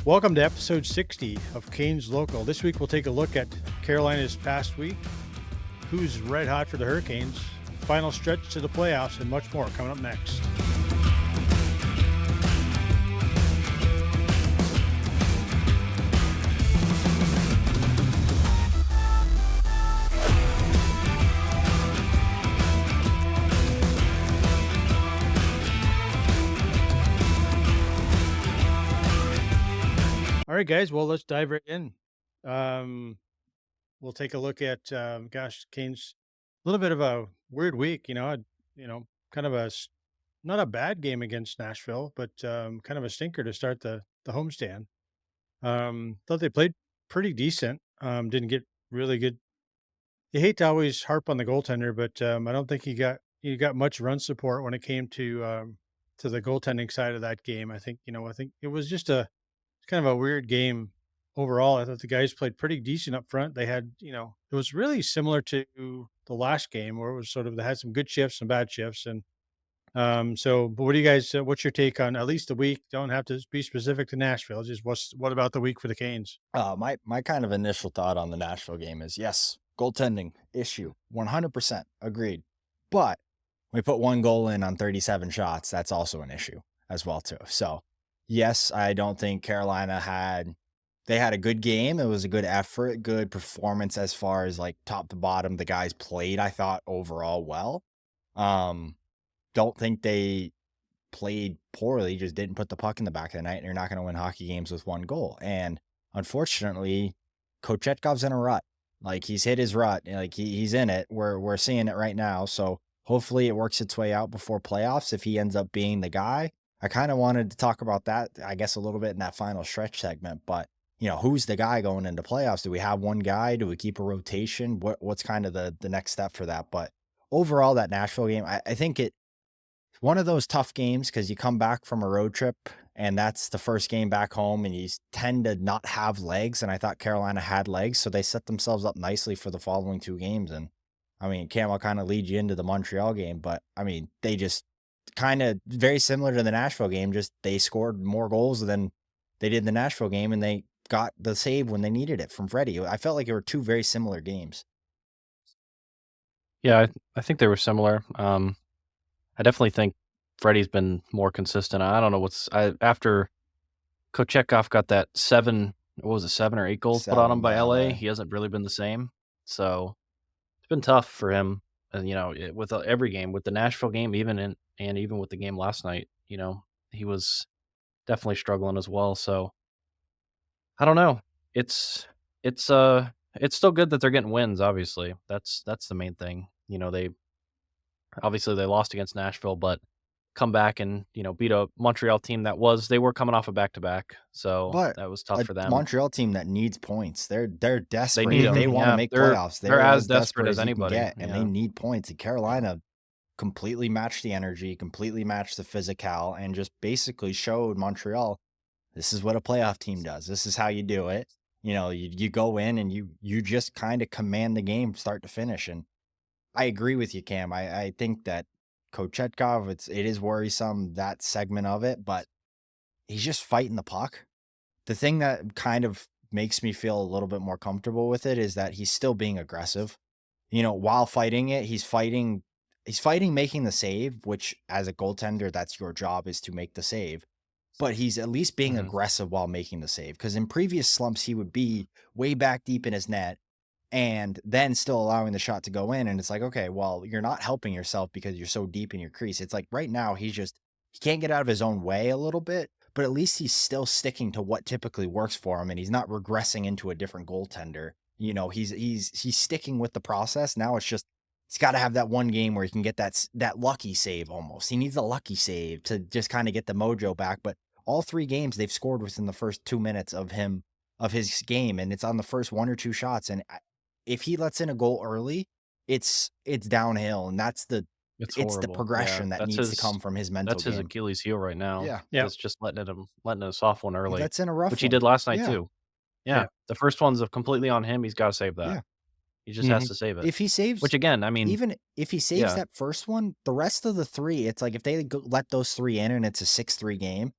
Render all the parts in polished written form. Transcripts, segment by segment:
Welcome to episode 60 of Canes Local. This week we'll take a look at Carolina's past week, who's red hot for the Hurricanes, final stretch to the playoffs, and much more coming up next. All right, guys. Well, let's dive right in. We'll take a look at, Canes. A little bit of a weird week, kind of not a bad game against Nashville, but kind of a stinker to start the homestand. Thought they played pretty decent. Didn't get really good. You hate to always harp on the goaltender, but I don't think he got much run support when it came to the goaltending side of that game. I think it was just kind of a weird game overall. I thought the guys played pretty decent up front. They had, it was really similar to the last game where it was sort of, they had some good shifts, some bad shifts. And but what do you guys, what's your take on at least the week? Don't have to be specific to Nashville. Just what about the week for the Canes? My kind of initial thought on the Nashville game is yes, goaltending issue, 100% agreed. But we put one goal in on 37 shots. That's also an issue as well too. So yes, I don't think Carolina had a good game. It was a good effort, good performance as far as like top to bottom. The guys played, I thought, overall well. Don't think they played poorly, just didn't put the puck in the back of the net, and you're not going to win hockey games with one goal. And unfortunately, Kochetkov's in a rut. Like, he's hit his rut. Like, he's in it. We're seeing it right now. So hopefully it works its way out before playoffs if he ends up being the guy. I kind of wanted to talk about that, I guess, a little bit in that final stretch segment. But, who's the guy going into playoffs? Do we have one guy? Do we keep a rotation? What's kind of the next step for that? But overall, that Nashville game, I think one of those tough games because you come back from a road trip and that's the first game back home and you tend to not have legs. And I thought Carolina had legs, so they set themselves up nicely for the following two games. And I mean, Cam, I'll kind of lead you into the Montreal game, but I mean, they just kind of very similar to the Nashville game, just they scored more goals than they did the Nashville game and they got the save when they needed it from Freddy. I felt like it were two very similar games. Yeah, I think they were similar. I definitely think Freddy's been more consistent. I don't know after Kochetkov got that 7 or 8 goals put on him by LA. He hasn't really been the same. So it's been tough for him. With every game, with the Nashville game, even with the game last night, he was definitely struggling as well. So I don't know. It's still good that they're getting wins. Obviously, that's the main thing. They lost against Nashville, but come back and, beat a Montreal team they were coming off a back-to-back. So that was tough for them. Montreal team that needs points. They're desperate. They need if they want to make playoffs. They're as desperate as anybody. And they need points. And Carolina completely matched the energy, completely matched the physical, and just basically showed Montreal, this is what a playoff team does. This is how you do it. You go in and you just kind of command the game start to finish. And I agree with you, Cam. I think that Kochetkov, it is worrisome, that segment of it, but he's just fighting the puck. The thing that kind of makes me feel a little bit more comfortable with it is that he's still being aggressive. While fighting it, he's fighting making the save, which as a goaltender, that's your job, is to make the save. But he's at least being aggressive while making the save. Because in previous slumps, he would be way back deep in his net and then still allowing the shot to go in. And it's like, okay, well, you're not helping yourself because you're so deep in your crease. It's like right now, he can't get out of his own way a little bit, but at least he's still sticking to what typically works for him. And he's not regressing into a different goaltender. He's sticking with the process. Now it's just, he's got to have that one game where he can get that lucky save almost. He needs a lucky save to just kind of get the mojo back. But all three games they've scored within the first 2 minutes of his game. And it's on the first one or two shots. And if he lets in a goal early, it's downhill, and it's the progression that needs to come from his mental. That's his Achilles heel right now. Yeah. It's just letting a soft one early. That's in a rough, which he did last night too. Yeah, the first one's completely on him. He's got to save that. Yeah. He just has to save it. If he saves, which again, I mean, even if he saves that first one, the rest of the three, it's like if they let those three in and it's a 6-3 game,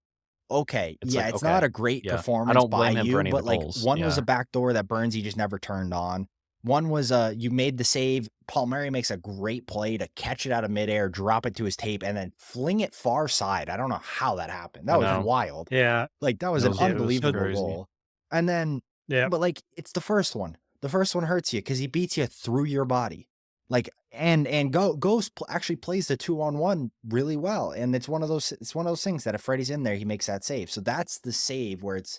okay, It's yeah, like, it's not okay, a great yeah. I performance don't by blame him for you, any of the but, like, goals. one was a Yeah. backdoor that Burns, he just never turned on. One was, you made the save, Palmieri makes a great play to catch it out of midair, drop it to his tape, and then fling it far side. I don't know how that happened. I That was know. wild. Yeah, Like, that was It an was yeah, it was so unbelievable crazy. goal. And then yeah, but, like, it's the first one. The first one hurts you because he beats you through your body. Like, and Ghost actually plays the 2-on-1 really well, and it's one of those things that if Freddy's in there, he makes that save. So that's the save where it's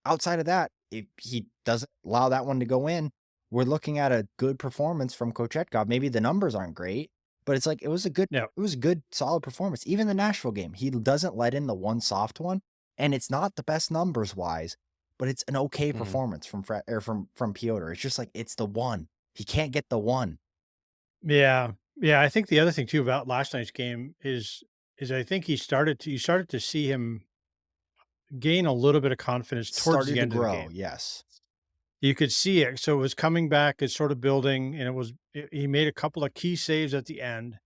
outside of that, if he doesn't allow that one to go in, we're looking at a good performance from Kochetkov. Maybe the numbers aren't great, but it's like yeah, it was a good, solid performance. Even the Nashville game, he doesn't let in the one soft one, and it's not the best numbers wise, but it's an okay Mhm. performance from Fred or from Pyotr. It's just like it's the one. He can't get the one. yeah, yeah. I think the other thing too about last night's game is I think you started to see him gain a little bit of confidence towards the Started to end of the grow, game. yes. You could see it. So it was coming back, it's sort of building, and he made a couple of key saves at the end.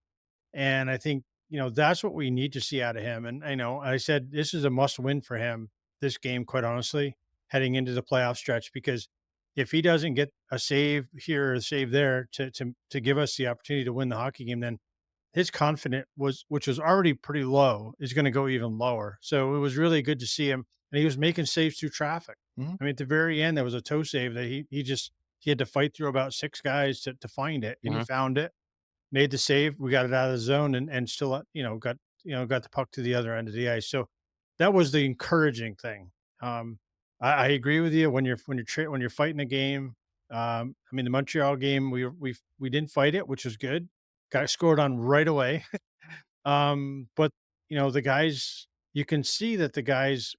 And I think, that's what we need to see out of him. And I know I said this is a must win for him, this game, quite honestly, heading into the playoff stretch, because if he doesn't get a save here or a save there to give us the opportunity to win the hockey game, then his confidence which was already pretty low, is going to go even lower. So it was really good to see him, and he was making saves through traffic. Mhm, I mean, at the very end, there was a toe save that he had to fight through about six guys to find it, and he Mhm. found it, made the save. We got it out of the zone, and still, got the puck to the other end of the ice. So that was the encouraging thing. I agree with you when you're fighting a game. I mean, the Montreal game, we didn't fight it, which was good. Got scored on right away. But the guys, you can see that the guys,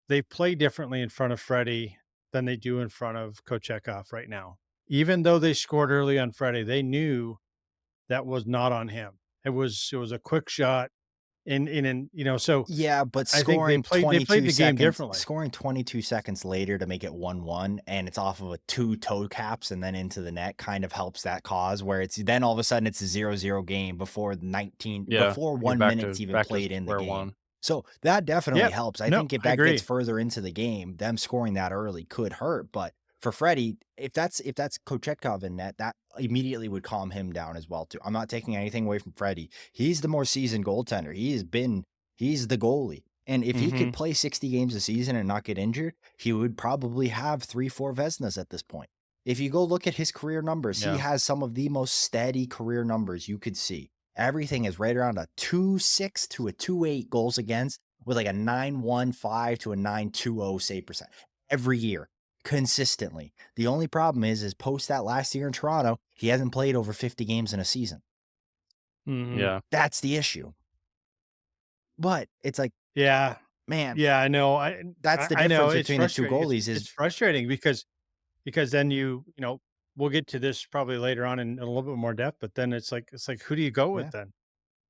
they play differently in front of Freddie than they do in front of Kochetkov right now. Even though they scored early on Freddie, they knew that was not on him. It was a quick shot so yeah, but I think they played the game differently. scoring 22 seconds later to make it 1-1, and it's off of a 2 toe caps and then into the net kind of helps that cause where it's then all of a sudden it's a 0-0 game Yeah. before You're 1 minute's even back to played in the square game. one. So, that definitely Yep. helps. I No, think if I that gets agree. further into the game, them scoring that early could hurt, but for Freddie, if that's Kochetkov in net, that immediately would calm him down as well too. I'm not taking anything away from Freddie. He's the more seasoned goaltender. He's the goalie. And if he could Mhm. play 60 games a season and not get injured, he would probably have 3, 4 Vezinas at this point. If you go look at his career numbers, he Yeah. has some of the most steady career numbers you could see. Everything is right around a 2.6 to a 2.8 goals against with like a 9.15 to a 9.20 save percent every year consistently. The only problem is post that last year in Toronto, he hasn't played over 50 games in a season. Mhm. Yeah. That's the issue. But it's like, Yeah. man, Yeah, I know. that's the I know difference it's between the two frustrating. goalies It's is frustrating because then we'll get to this probably later on in a little bit more depth, but then it's like who do you go with yeah.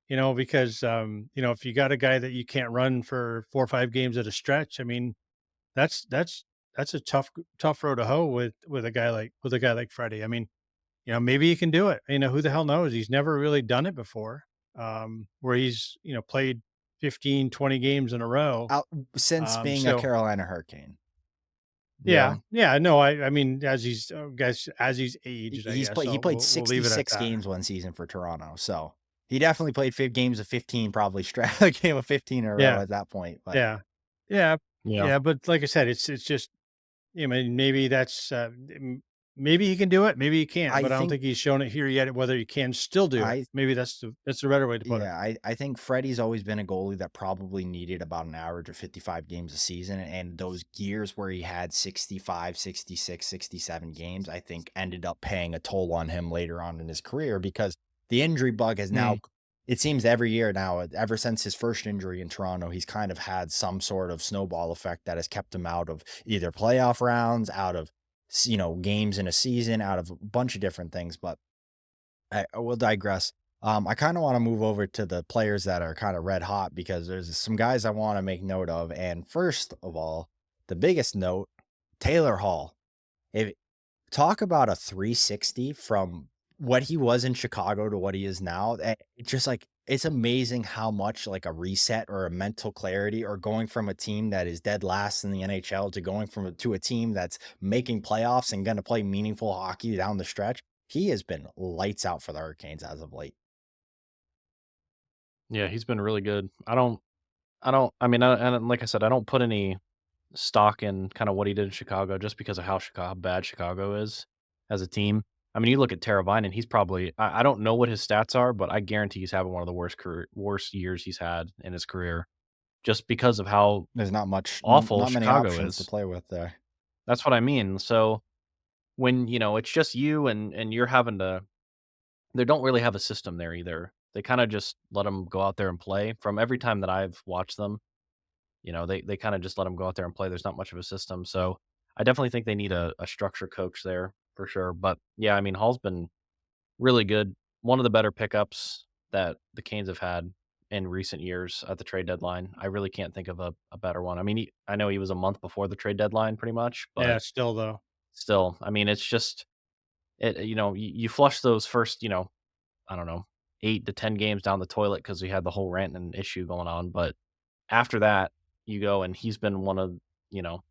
then? Because if you got a guy that you can't run for 4 or 5 games at a stretch, I mean, that's a tough road to hoe with a guy like Freddie. I mean, maybe he can do it. Who the hell knows? He's never really done it before. Where he's, played 15, 20 games in a row. Out since being a So Carolina Hurricane. yeah, Yeah. yeah, no, I mean, as he's He aged, I he's guess play he played we'll leave it at 66 that. games one season for Toronto, so he definitely played 5 games of 15 probably straight a game of 15 in a row Yeah, at that point, but yeah, yeah, Yeah. yeah. But like I said, it's just, maybe maybe he can do it, maybe he can't, I but I don't think think he's shown it here yet. Whether he can still do it, I maybe that's the better way to put it. Yeah, I think Freddie's always been a goalie that probably needed about an average of 55 games a season. And those years where he had 65, 66, 67 games, I think ended up paying a toll on him later on in his career because the injury bug has now, Mm. it seems every year now, ever since his first injury in Toronto, he's kind of had some sort of snowball effect that has kept him out of either playoff rounds, out of, games in a season, out of a bunch of different things. But I will digress. I kind of want to move over to the players that are kind of red hot because there's some guys I want to make note of. And first of all, the biggest note, Taylor Hall. If talk about a 360 from what he was in Chicago to what he is now. It just like it's amazing how much like a reset or a mental clarity or going from a team that is dead last in the NHL to going to a team that's making playoffs and going to play meaningful hockey down the stretch. He has been lights out for the Hurricanes as of late. Yeah, he's been really good. I mean, and like I said, I don't put any stock in kind of what he did in Chicago just because of how bad Chicago is as a team. I mean, you look at Teravainen, he's probably I don't know what his stats are, but I guarantee he's having one of the worst years he's had in his career just because of how There's awful not many Chicago options to is. play with there. That's what I mean. So when, it's just you and you're having to they don't really have a system there either. They kind of just let them go out there and play. From every time that I've watched them, they kind of just let them go out there and play. There's not much of a system. So I definitely think they need a structure coach there for sure. But yeah, I mean, Hall's been really good. One of the better pickups that the Canes have had in recent years at the trade deadline. I really can't think of a better one. I mean, I know he was a month before the trade deadline pretty much, Yeah, but still though. still, I mean, it's just, you flush those first, I don't know, 8 to 10 games down the toilet because we had the whole rant and issue going on. But after that, you go and he's been one of, you know,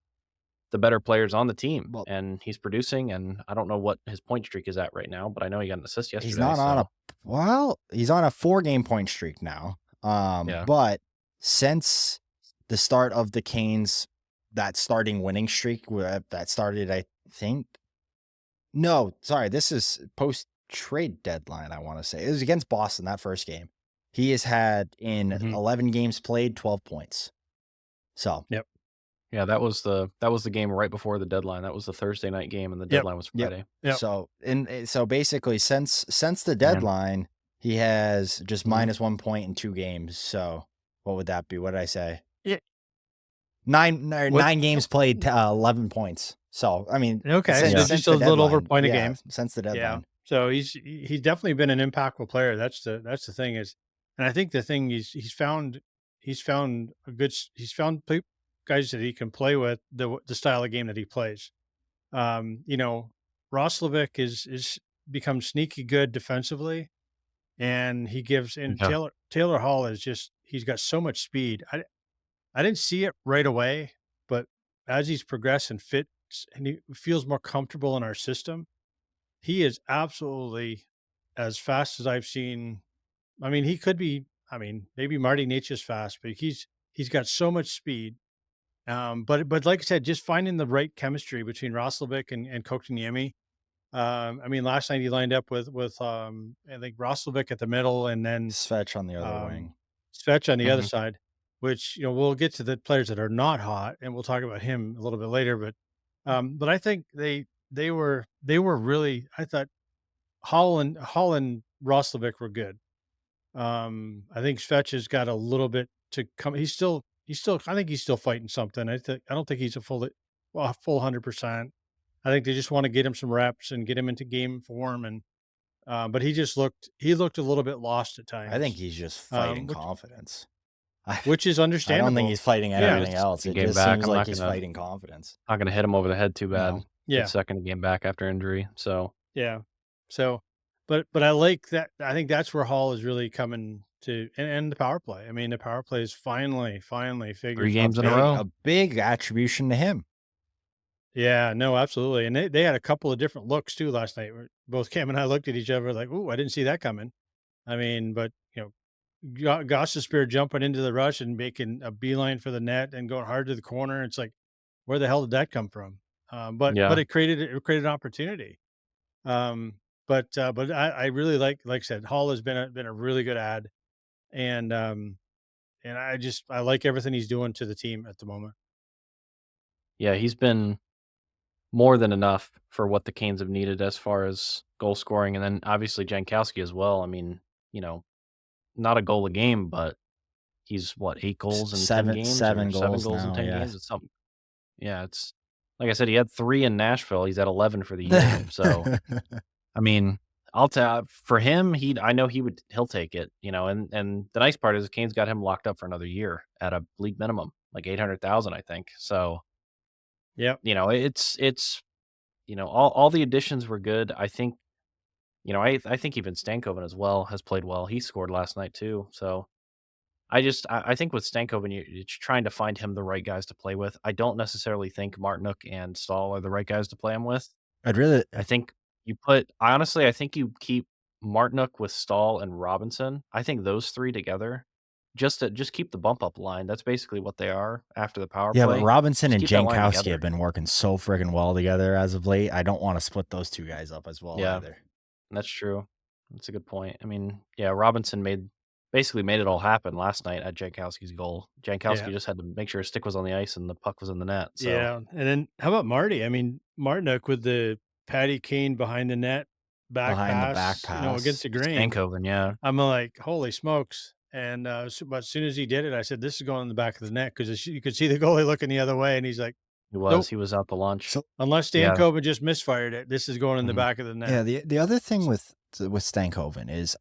the better players on the team Well, and he's producing. And I don't know what his point streak is at right now, but I know he got an assist he's yesterday. not on a So he's on a 4-game point streak now. yeah. But since the start of the Canes, that starting winning streak that started, I think. No, sorry, this is post trade deadline. I want to say it was against Boston that first game. He has had in Hmm. 11 games played 12 points. So Yep. Yeah, that was the game right before the deadline. That was the Thursday night game and the Yep. deadline was yep. Friday. Yep. So basically since the Man. deadline, he has just Mhm. minus 1 point in 2 games. So what would that be? What did I say? Yeah. What? 9 games played, 11 points. So I mean, Okay, since so Yeah. just since a the little over a deadline, point a yeah, game. since the Yeah. deadline, So he's definitely been an impactful player. That's the thing is, and I think the thing he's found guys that he can play with the style of game that he plays. You know, Roslovic is become sneaky good defensively, and he gives and Yeah. Taylor Hall is just he's got so much speed. I didn't see it right away, but as he's progressed and fits and he feels more comfortable in our system, he is absolutely as fast as I've seen. I mean, he could be, I mean, maybe Marty Nature's fast, but he's got so much speed. But like I said, just finding the right chemistry between Roslovic and Kotkaniemi. I mean, last night he lined up with I think Roslovic at the middle, and then Svetch on the other um, wing. Svech on the other Mhm. side, which, we'll get to the players that are not hot, and we'll talk about him a little bit later. But I think they were really. I thought Hall and Roslovic were good. I think Svech has got a little bit to come. He's still. I think he's still fighting something. I don't think he's a full 100%. I think they just want to get him some reps and get him into game form. And but he looked a little bit lost at I think times, he's just fighting which confidence. I which is I don't think he's understandable. fighting Yeah, Yeah, it's anything the else. second It game just back. seems I'm like not he's gonna fighting confidence. not gonna hit him over the head too bad. No. It's yeah, the second game back after injury. So yeah. So, but I like that. I think that's where Hall is really coming to, and the power play. I mean, the power play is finally figured 3 games in a something out. row. A big attribution to him. Yeah, no, absolutely. And they had a couple of different looks too last night. Both Cam and I looked at each other like, "Ooh, I didn't see that coming." I mean, but Goss's spear jumping into the rush and making a beeline for the net and going hard to the corner. It's like, where the hell did that come from? But Yeah. it created an opportunity. But I really like I said, Hall has been a really good ad, and I like everything he's doing to the team at the moment. Yeah, he's been more than enough for what the Canes have needed as far as goal scoring, and then obviously Jankowski as well. I mean, you know, not a goal a game, but he's what, 8 goals in 10 games or Seven 7 goals goals in now, 10 yeah. games? It's something. Yeah, it's like I said, he had 3 in Nashville. He's at 11 for the year. So, I mean, I'll tell for him, I know he'll take it, and the nice part is the Canes got him locked up for another year at a league minimum, like 800,000, I think. So, Yep. it's all the additions were good. I think I think even Stankoven as well has played well. He scored last night too. So I think with Stankoven, you're trying to find him the right guys to play with. I don't necessarily think Martinook and Stahl are the right guys to play him with. I'd really I think I think you keep Martinook with Stahl and Robinson. I think those 3 together just keep the bump up line. That's basically what they are after the power Yeah, but play. Robinson Just and keep that line Jankowski together. have been working so friggin' well together as of late. I don't wanna split those 2 guys up as well Yeah, either. that's true. That's a good point. I mean, yeah, Robinson basically made it all happen last night at Jankowski's goal. Yeah. Jankowski just had to make sure his stick was on the ice and the puck was in the net. So, Yeah. And then how about Marty? I mean, Martinook with the Patty Kane behind the net back Behind the back pass, against pass. the grain. Stankoven, yeah. I'm like, holy smokes. And but as soon as he did it, I said, this is going in the back of the net because you could see the goalie looking the other way. And he's like, nope, He was out to lunch. So unless Yeah. Stankoven just misfired it, this is going in the Mhm. back of the net. yeah, the other thing with Stankoven is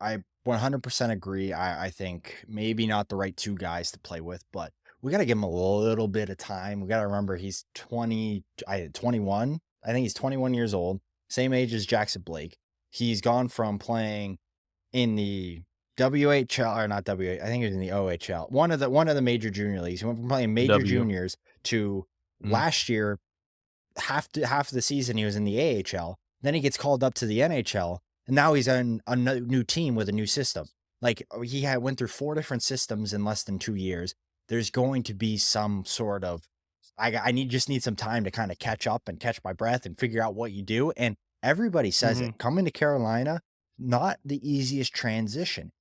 I 100% agree. I think maybe not the right 2 guys to play with, but we gotta give him a little bit of time. We gotta remember he's 21. I think he's 21 years old, same age as Jackson Blake. He's gone from playing in the WHL or not WH, I think it was in the OHL, one of the major junior leagues. He went from playing major W. juniors to Mhm. last year, half the season he was in the AHL. Then he gets called up to the NHL, and now he's on a new team with a new system. Like he had went through 4 different systems in less than 2 years. There's going to be some sort of just need some time to kind of catch up and catch my breath and figure out what you do. And everybody says it. Mhm. Coming to Carolina, not the easiest transition.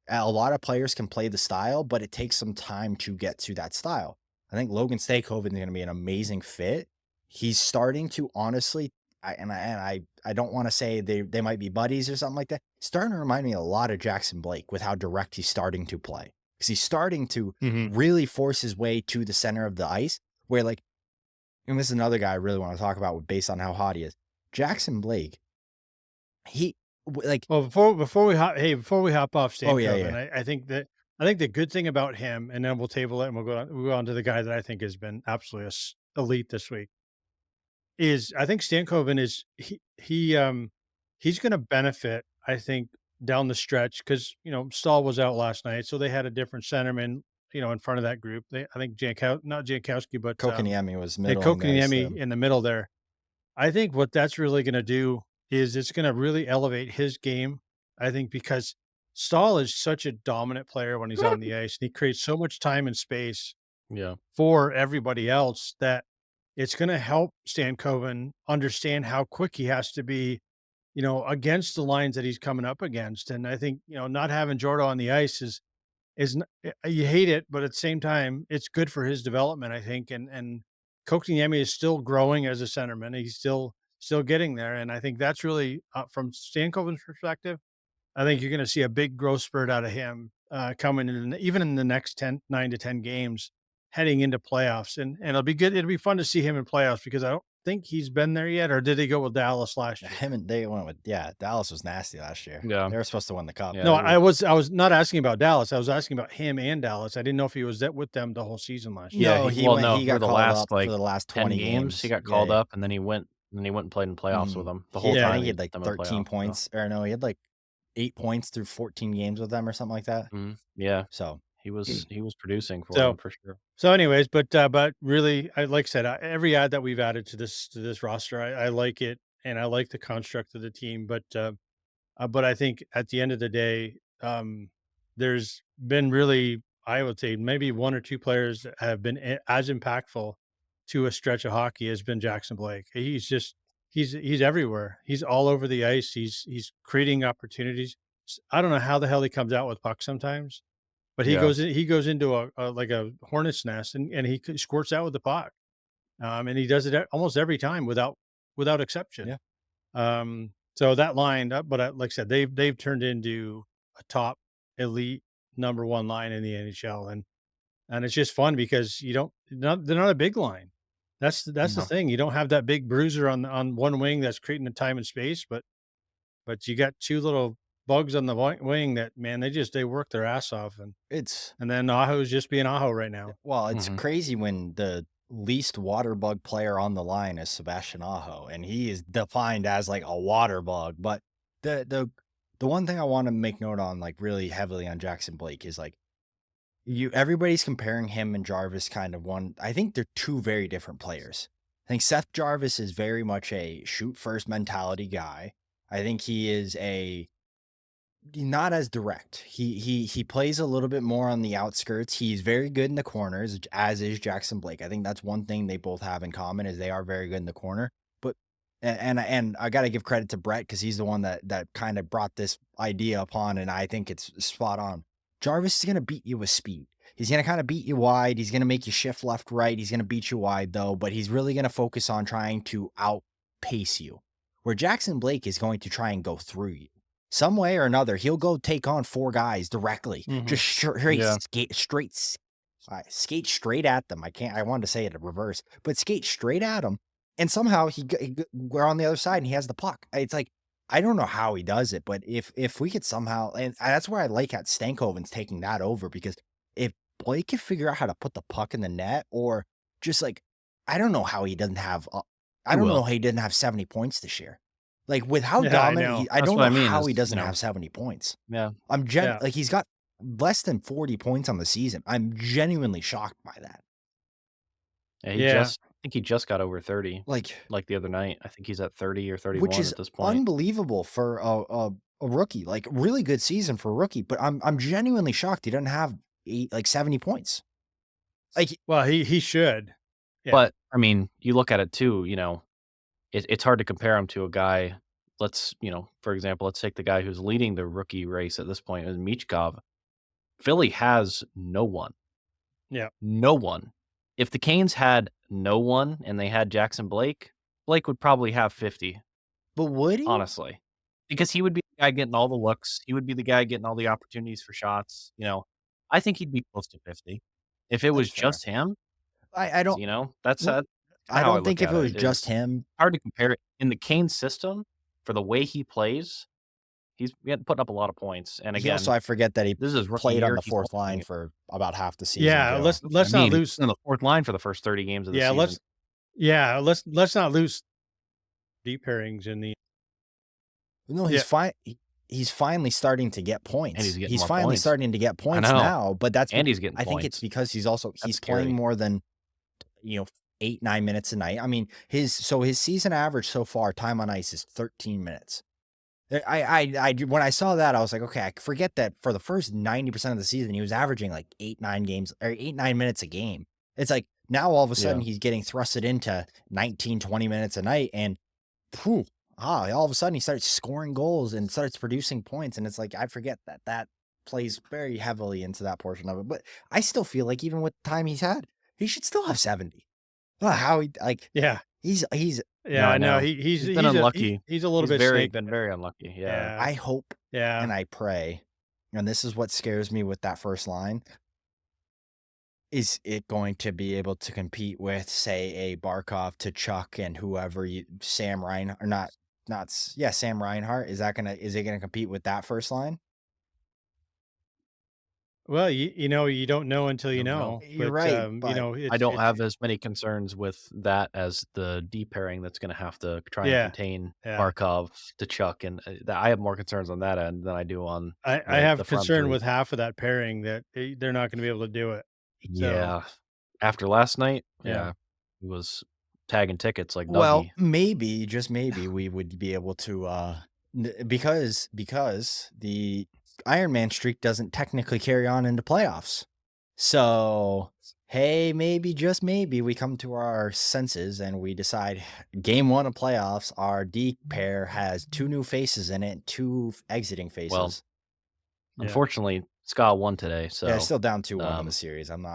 A lot of players can play the style, but it takes some time to get to that style. I think Logan Stakehoven is going to be an amazing fit. He's starting to honestly, I don't want to say they might be buddies or something like that. Starting to remind me a lot of Jackson Blake with how direct he's starting to play because he's starting to Mhm. really force his way to the center of the ice. Where like, and this is another guy I really want to talk about based on how hot he is. Jackson Blake, he like, Well, before we hop off oh yeah, Stankoven, yeah, I think the good thing about him, and then we'll table it and we'll go on to the guy that I think has been absolutely elite this week. Is I think Stankoven is he's going to benefit. I think down the stretch because Stahl was out last night, so they had a different centerman in front of that group. I think not Jankowski, but Kokaniemi was they middling the ice Kotkaniemi there. in the middle there. I think what that's really gonna do is it's gonna really elevate his game, I think, because Stahl is such a dominant player when he's on the ice, and he creates so much time and space Yeah. for everybody else that it's gonna help Stankoven understand how quick he has to be, against the lines that he's coming up against, and I think, not having Jordo on the ice you hate it, but at the same time, it's good for his development, I think. And Kotkaniemi is still growing as a centerman. He's still getting there, and I think that's really from Stankoven's perspective. I think you're going to see a big growth spurt out of him coming in, even in the next 9 to 10 games, heading into playoffs, and it'll be good. It'll be fun to see him in playoffs because I don't think he's been there yet, or did he go with Dallas last Yeah, year? him and they went with Dallas was nasty last year. Yeah. They were supposed to win the cup. Yeah, No, they were I was not asking about Dallas. I was asking about him and Dallas. I didn't know if he was with them the whole season last year. Yeah, No, no, he for got the called last, up for the last 10 20 games, he games. got Yeah, called yeah. up, and then he went and played in playoffs with Mhm. them the whole I Yeah. time think he he had like them in 13 playoffs, so points or no, he had like 8 points through 14 games with them or something like that. Yeah, So, he was producing for So them for sure. anyways, but really, I like I said, every ad that we've added to this roster, I like it, and I like the construct of the team. But I think at the end of the day, there's been really, I would say, maybe one or two players that have been as impactful to a stretch of hockey has been Jackson Blake. He's everywhere. He's all over the ice. He's creating opportunities. I don't know how the hell he comes out with pucks sometimes, but Yeah. he goes into a like a hornet's nest and he squirts out with the puck. And he does it almost every time without exception. yeah. So that line, but like I said, they've turned into a top elite number one line in the NHL, and it's just fun because they're not a big line. That's the No. thing. You don't have that big bruiser on one wing that's creating the time and space, but you got two little bugs on the wing that, man, they work their ass off, It's and then Aho's just being Aho right now. well, it's Mhm. crazy when the least water bug player on the line is Sebastian Aho, and he is defined as like a water bug, but The one thing I want to make note on, like really heavily on Jackson Blake, is like everybody's comparing him and Jarvis kind of one. I think they're two very different players. I think Seth Jarvis is very much a shoot first mentality guy. I think he is not as direct. He plays a little bit more on the outskirts. He's very good in the corners, as is Jackson Blake. I think that's one thing they both have in common, is they are very good in the corner. But and I got to give credit to Brett, because he's the one that kind of brought this idea upon, and I think it's spot on. Jarvis is going to beat you with speed. He's going to kind of beat you wide. He's going to make you shift left, right. He's going to beat you wide, though, but he's really going to focus on trying to outpace you. Where Jackson Blake is going to try and go through you. Some way or another, he'll go take on 4 guys directly. Just skate straight at them. I wanted to say it in reverse, but skate straight at them. And somehow we're on the other side and he has the puck. It's like, I don't know how he does it, but if we could somehow, and that's where I like at Stankoven's taking that over, because if Blake could figure out how to put the puck in the net, or just like, I don't know how he doesn't have, I don't know how he didn't have 70 points this year. Like, with how dominant, I don't know how he doesn't have 70 points. Yeah. Like, he's got less than 40 points on the season. I'm genuinely shocked by that. Yeah, I think he just got over 30. Like the other night. I think he's at 30 or 31 which is at this point. Unbelievable for a rookie. Like, really good season for a rookie, but I'm genuinely shocked he doesn't have 70 points. Like, well, he should. Yeah. But I mean, you look at it too, it's hard to compare him to a guy. For example, let's take the guy who's leading the rookie race at this point, is Michkov. Philly has no one. Yeah. No one. If the Canes had no one and they had Jackson Blake, Blake would probably have 50. But would he? Honestly. Because he would be the guy getting all the looks. He would be the guy getting all the opportunities for shots. I think he'd be close to 50. If it was just him, I don't, that's I don't think if it was just him. Hard to compare it. In the Kane system, for the way he plays, he's putting up a lot of points. And again, also, I forget that he played on the fourth line for about half the season. Yeah, let's not lose on the fourth line for the first 30 games of the season. Let's not lose deep pairings in the. No, he's finally starting to get points. And he's finally starting to get points now, but he's getting I think it's because he's playing more than 8-9 minutes a night. I mean, his season average so far, time on ice, is 13 minutes. When I saw that, I was like, okay, I forget that for the first 90% of the season, he was averaging like 8-9 minutes a game. It's like, now all of a sudden he's getting thrusted into 19-20 minutes a night, and all of a sudden he starts scoring goals and starts producing points. And it's like, I forget that plays very heavily into that portion of it. But I still feel like even with the time he's had, he should still have 70. How he he's I know he's been unlucky. He's a little bit been very unlucky. Yeah. I hope and I pray, and this is what scares me with that first line. Is it going to be able to compete with, say, a Barkov, to Chuck, and whoever Sam Reinhart, or Sam Reinhart? Is it gonna compete with that first line? Well, you don't know until you know. You're right. I don't have as many concerns with that as the deep pairing that's going to have to try and contain Barkov to Chuck, and I have more concerns on that end than I do on. I have concern with half of that pairing that they're not going to be able to do it. Yeah, after last night, he was tagging tickets like Dougie. Well, maybe, just maybe, we would be able to because the Iron Man streak doesn't technically carry on into playoffs. So, hey, maybe, just maybe, we come to our senses and we decide game 1 of playoffs, our D pair has 2 new faces in it, 2 exiting faces. Well, unfortunately, Ska won today. So still down 2-1 in the series. I'm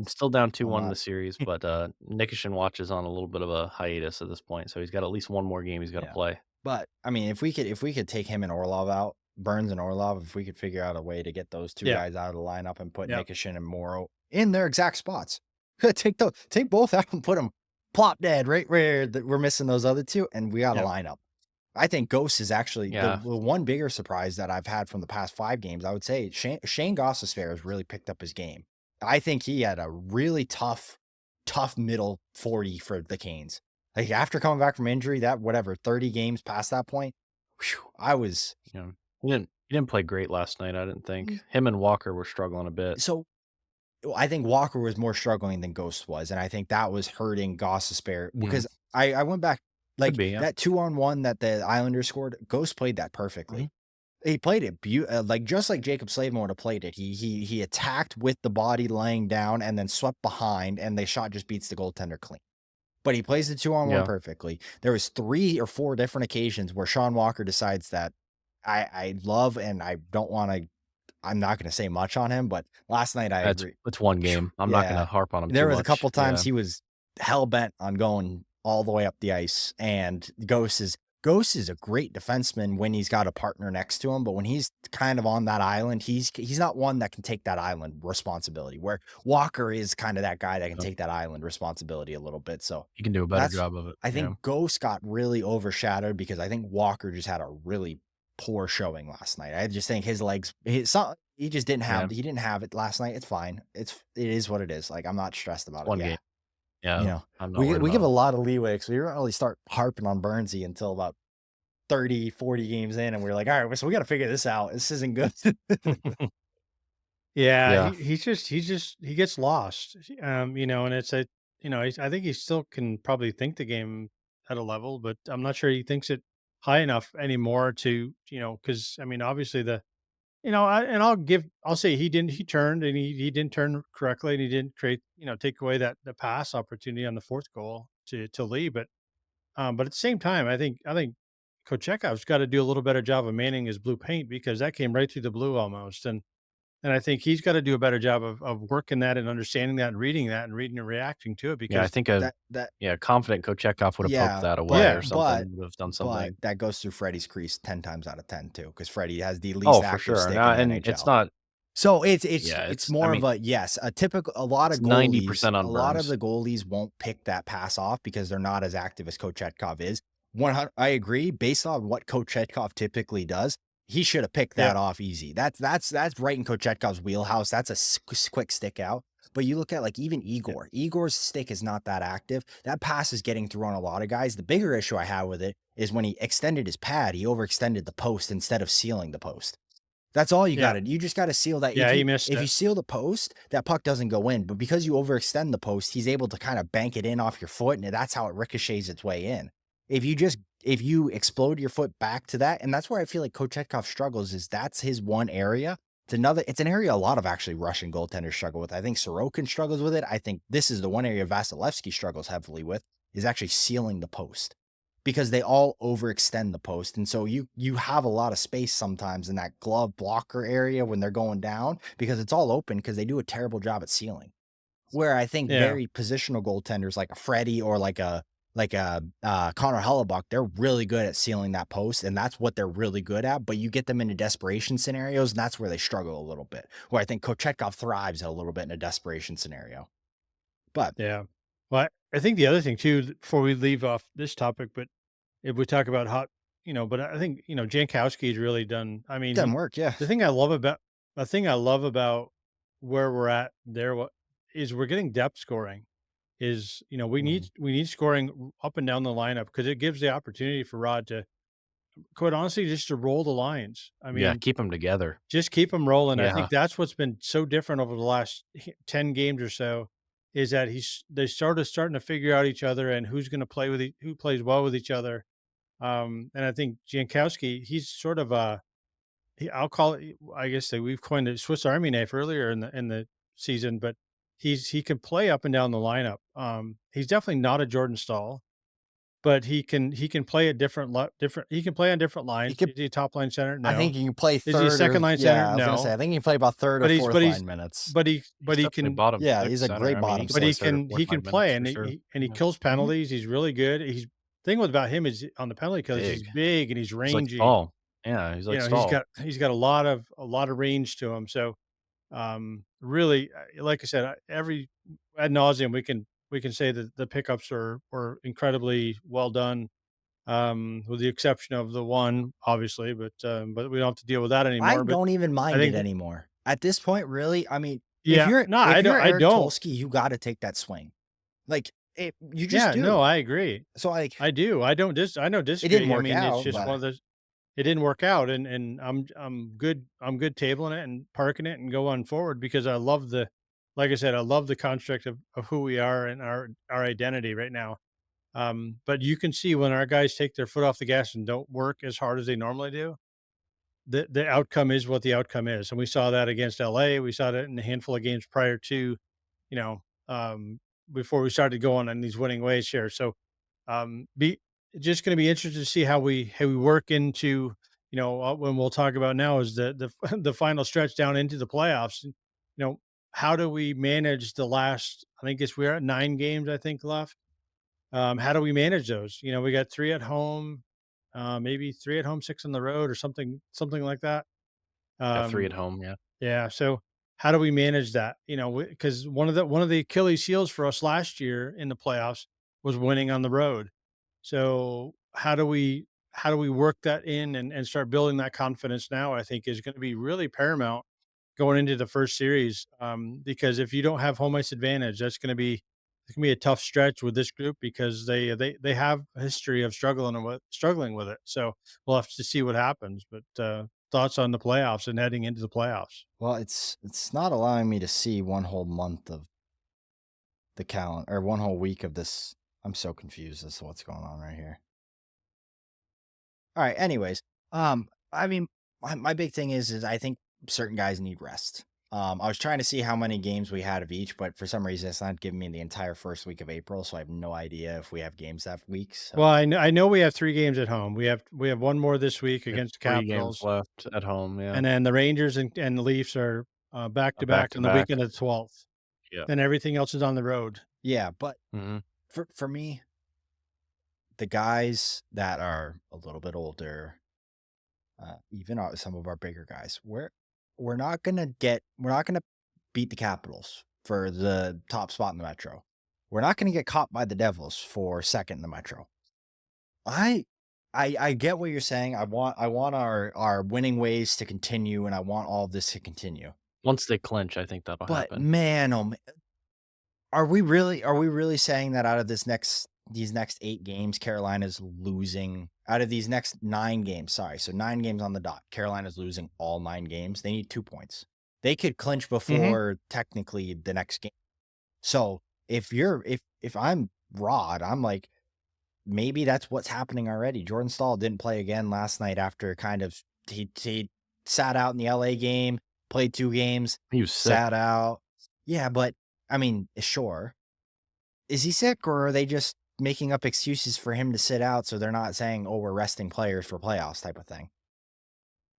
still down 2-1 in the series, but Nikishin Watch is on a little bit of a hiatus at this point, so he's got at least one more game he's got to play. But I mean, if we could take him and Orlov out, Burns and Orlov, if we could figure out a way to get those 2 guys out of the lineup and put Nikishin and Morrow in their exact spots, take both out and put them plop dead right where we're missing those other 2, and we got a lineup. I think Ghost is actually the one bigger surprise that I've had from the past 5 games. I would say Shane Gostisbehere has really picked up his game. I think he had a really tough middle 40 for the Canes. Like, after coming back from injury, that 30 games past that point, I was Yeah. He didn't play great last night, I didn't think. Him and Walker were struggling a bit. so I think Walker was more struggling than Ghost was, and I think that was hurting Goss's spare Mhm. because I went back Could like be, yeah. that 2-on-1 that the Islanders scored. Ghost played that Mhm. perfectly. He played it like just like Jacob Slavin would have played it. He attacked with the body laying down and then swept behind, and the shot just beats the goaltender clean. But he plays the 2-on-1 Yeah. perfectly. There was 3 or 4 different occasions where Sean Walker decides that I love and I don't want to I'm not gonna say much on him, but last night I agree. It's one Phew, game. I'm not gonna yeah. harp on him too There was a couple much. times Yeah. he was hell-bent on going all the way up the ice, and Ghost is a great defenseman when he's got a partner next to him, but when he's kind of on that island, he's not one that can take that island responsibility, where Walker is kinda that guy that can Yep. take that island responsibility a little bit, so He can do a better that's job of it. I Yeah. think Ghost got really overshadowed because I think Walker just had a really poor showing last night. I just think his legs, he just Yeah. he didn't have it last night. It's fine. It is what it is. Like I'm not stressed about it. One Yeah, game. Yeah. I'm not worried we give about a it. lot of leeway because we don't really start harping on Burnsy until about 30, 40 games in, and we're like, all right, so we got to figure this out. This isn't good. Yeah, Yeah. he gets lost. And it's a I think he still can probably think the game at a level, but I'm not sure he thinks it high enough anymore to, because I mean, obviously I'll say he turned and he didn't turn correctly and he didn't take away the pass opportunity on the fourth goal to Lee, but at the same time, I think Kochekov's got to do a little better job of manning his blue paint because that came right through the blue almost. And I think he's got to do a better job of working that and understanding that and reading and reacting to it Yeah, I because think a that confident Kochetkov would have poked Yeah, that away but or yeah, something, would have done something. that goes through Freddie's crease 10 times out of 10 too, because Freddie has the Oh, least for active sure. stick No, in the and it's NHL. not So yeah, it's I more of mean, a yes, a lot it's of goalies, 90% a on lot of Burns. the goalies won't pick that pass off because they're not as active as Kochetkov is. 100 I agree, based on what Kochetkov typically does, he should have picked yeah, that off easy. That's right in Kochetkov's wheelhouse. That's a quick stick out. But you look at like even yeah, Igor's stick is not that active. That pass is getting through on a lot of guys. The bigger issue I have with it is when he extended his pad, he overextended the post instead of sealing the post. That's all you yeah, got to You just got to seal that. yeah. He missed If you it. seal the post, that puck doesn't go in. But because you overextend the post, he's able to kind of bank it in off your foot, and that's how it ricochets its way in. If you explode your foot back to that, and that's where I feel like Kochetkov struggles, is that's his one area. It's an area a lot of actually Russian goaltenders struggle with. I think Sorokin struggles with it. I think this is the one area Vasilevsky struggles heavily with, is actually sealing the post, because they all overextend the post. And so you have a lot of space sometimes in that glove blocker area when they're going down, because it's all open because they do a terrible job at sealing. Where I think Yeah, very positional goaltenders like a Freddy or like a Connor Hellebuck, they're really good at sealing that post, and that's what they're really good at. But you get them into desperation scenarios, and that's where they struggle a little bit. Where I think Kochetkov thrives a little bit in a desperation scenario. But yeah. Well, I think the other thing too, before we leave off this topic, but if we talk about but I think Jankowski's really done. I mean, it doesn't work, yeah. the thing I love about the thing I love about where we're at there is we're getting depth scoring. Is Mhm. we need scoring up and down the lineup because it gives the opportunity for Rod to quite honestly just to roll the lines. I Yeah, mean, keep them together. just keep them rolling. I Yeah. think that's what's been so different over the last 10 games or so is that they starting to figure out each other and who's going to play who plays well with each other. And I think Jankowski, he's sort of I'll call it. I guess that we've coined a Swiss Army knife earlier in the season, but he can play up and down the lineup. He's definitely not a Jordan Stahl, but he can play a different. He can play on different He lines. could Is he a top line center? I think No. you can play Is he a third second or line center? yeah, I was gonna say, No. I think you can play about third or But fourth he's line minutes. but He's he definitely can bottom Yeah, 6 he's a center. great I mean, bottom he can but play he six. 3rd or can 4th he can line minutes play for and sure. he Yeah. kills Mhm. penalties. He's really good. He's thing about him is on the penalty kill is he's Big. big and he's He's like rangy. Stahl. Yeah, he's like Stahl. He's got a lot of range to him. So really, like I said, every ad nauseum we can say that the pickups were incredibly well done, with the exception of the one, obviously, but we don't have to deal with that I anymore. But don't even I mind it think, anymore. At this point, really, I mean, yeah, no, if I don't, you're I Eric don't. Tulsky, you gotta take that swing. Like, you just Yeah, no, do. I agree. So, like, I do. I don't I don't it didn't disagree. I work mean, it's out, just one but of those. it didn't work out, and I'm good tabling it and parking it and go on forward because I love the, like I said, I love the construct of who we are and our identity right now. But you can see when our guys take their foot off the gas and don't work as hard as they normally do, the outcome is what the outcome is. And we saw that against LA. We saw that in a handful of games prior to, you know, before we started going on these winning ways here. So be just going to be interested to see how we work into, when we'll talk about now is the the final stretch down into the playoffs. How do we manage the last? I think it's we're at 9 games I think left. How do we manage those? We got 3 at home, maybe 3 at home, 6 on the road, or something like that. Yeah, 3 Um, at home, yeah. yeah. So how do we manage that? Because one of the Achilles heels for us last year in the playoffs was winning on the road. So how do we work that in and start building that confidence now? I think is going to be really paramount going into the first series. Because if you don't have home ice advantage, it's gonna be a tough stretch with this group because they have a history of struggling with it. So we'll have to see what happens. But thoughts on the playoffs and heading into the playoffs? Well, it's not allowing me to see one whole month of the calendar or one whole week of this. I'm so confused as to what's going on right here. All right. Anyways, I mean, my big thing is I think certain guys need rest. I was trying to see how many games we had of each, but for some reason it's not giving me the entire first week of April, so I have no idea if we have games that week. Well, So I know we have 3 games at home. We have one more this week We have against the 3 games Capitals, left at home, yeah. and then the Rangers and the Leafs are back to back on the Back-to-back. weekend of the 12th. Yeah. Then everything else is on the road. yeah, but Mhm. for me, the guys that are a little bit older, even some of our bigger guys, we're not gonna beat the Capitals for the top spot in the Metro. We're not gonna get caught by the Devils for second in the Metro. I I get what you're saying. I want our winning ways to continue, and I want all of this to continue. Once they clinch, I think that'll But happen. man, oh, are we really saying that out of these next 8 games, Carolina's losing out of these next 9 games, sorry, so 9 games on the dot, Carolina's losing all 9 games. They need 2 points. They could clinch Hmm. before technically the next game. So if I'm Rod, I'm like, maybe that's what's happening already. Jordan Stahl didn't play again last night after kind of he sat out in the LA game, played 2 games, He was sat sick. out. Yeah, but I mean, sure. Is he sick or are they just making up excuses for him to sit out so they're not saying, "Oh, we're resting players for playoffs," type of thing?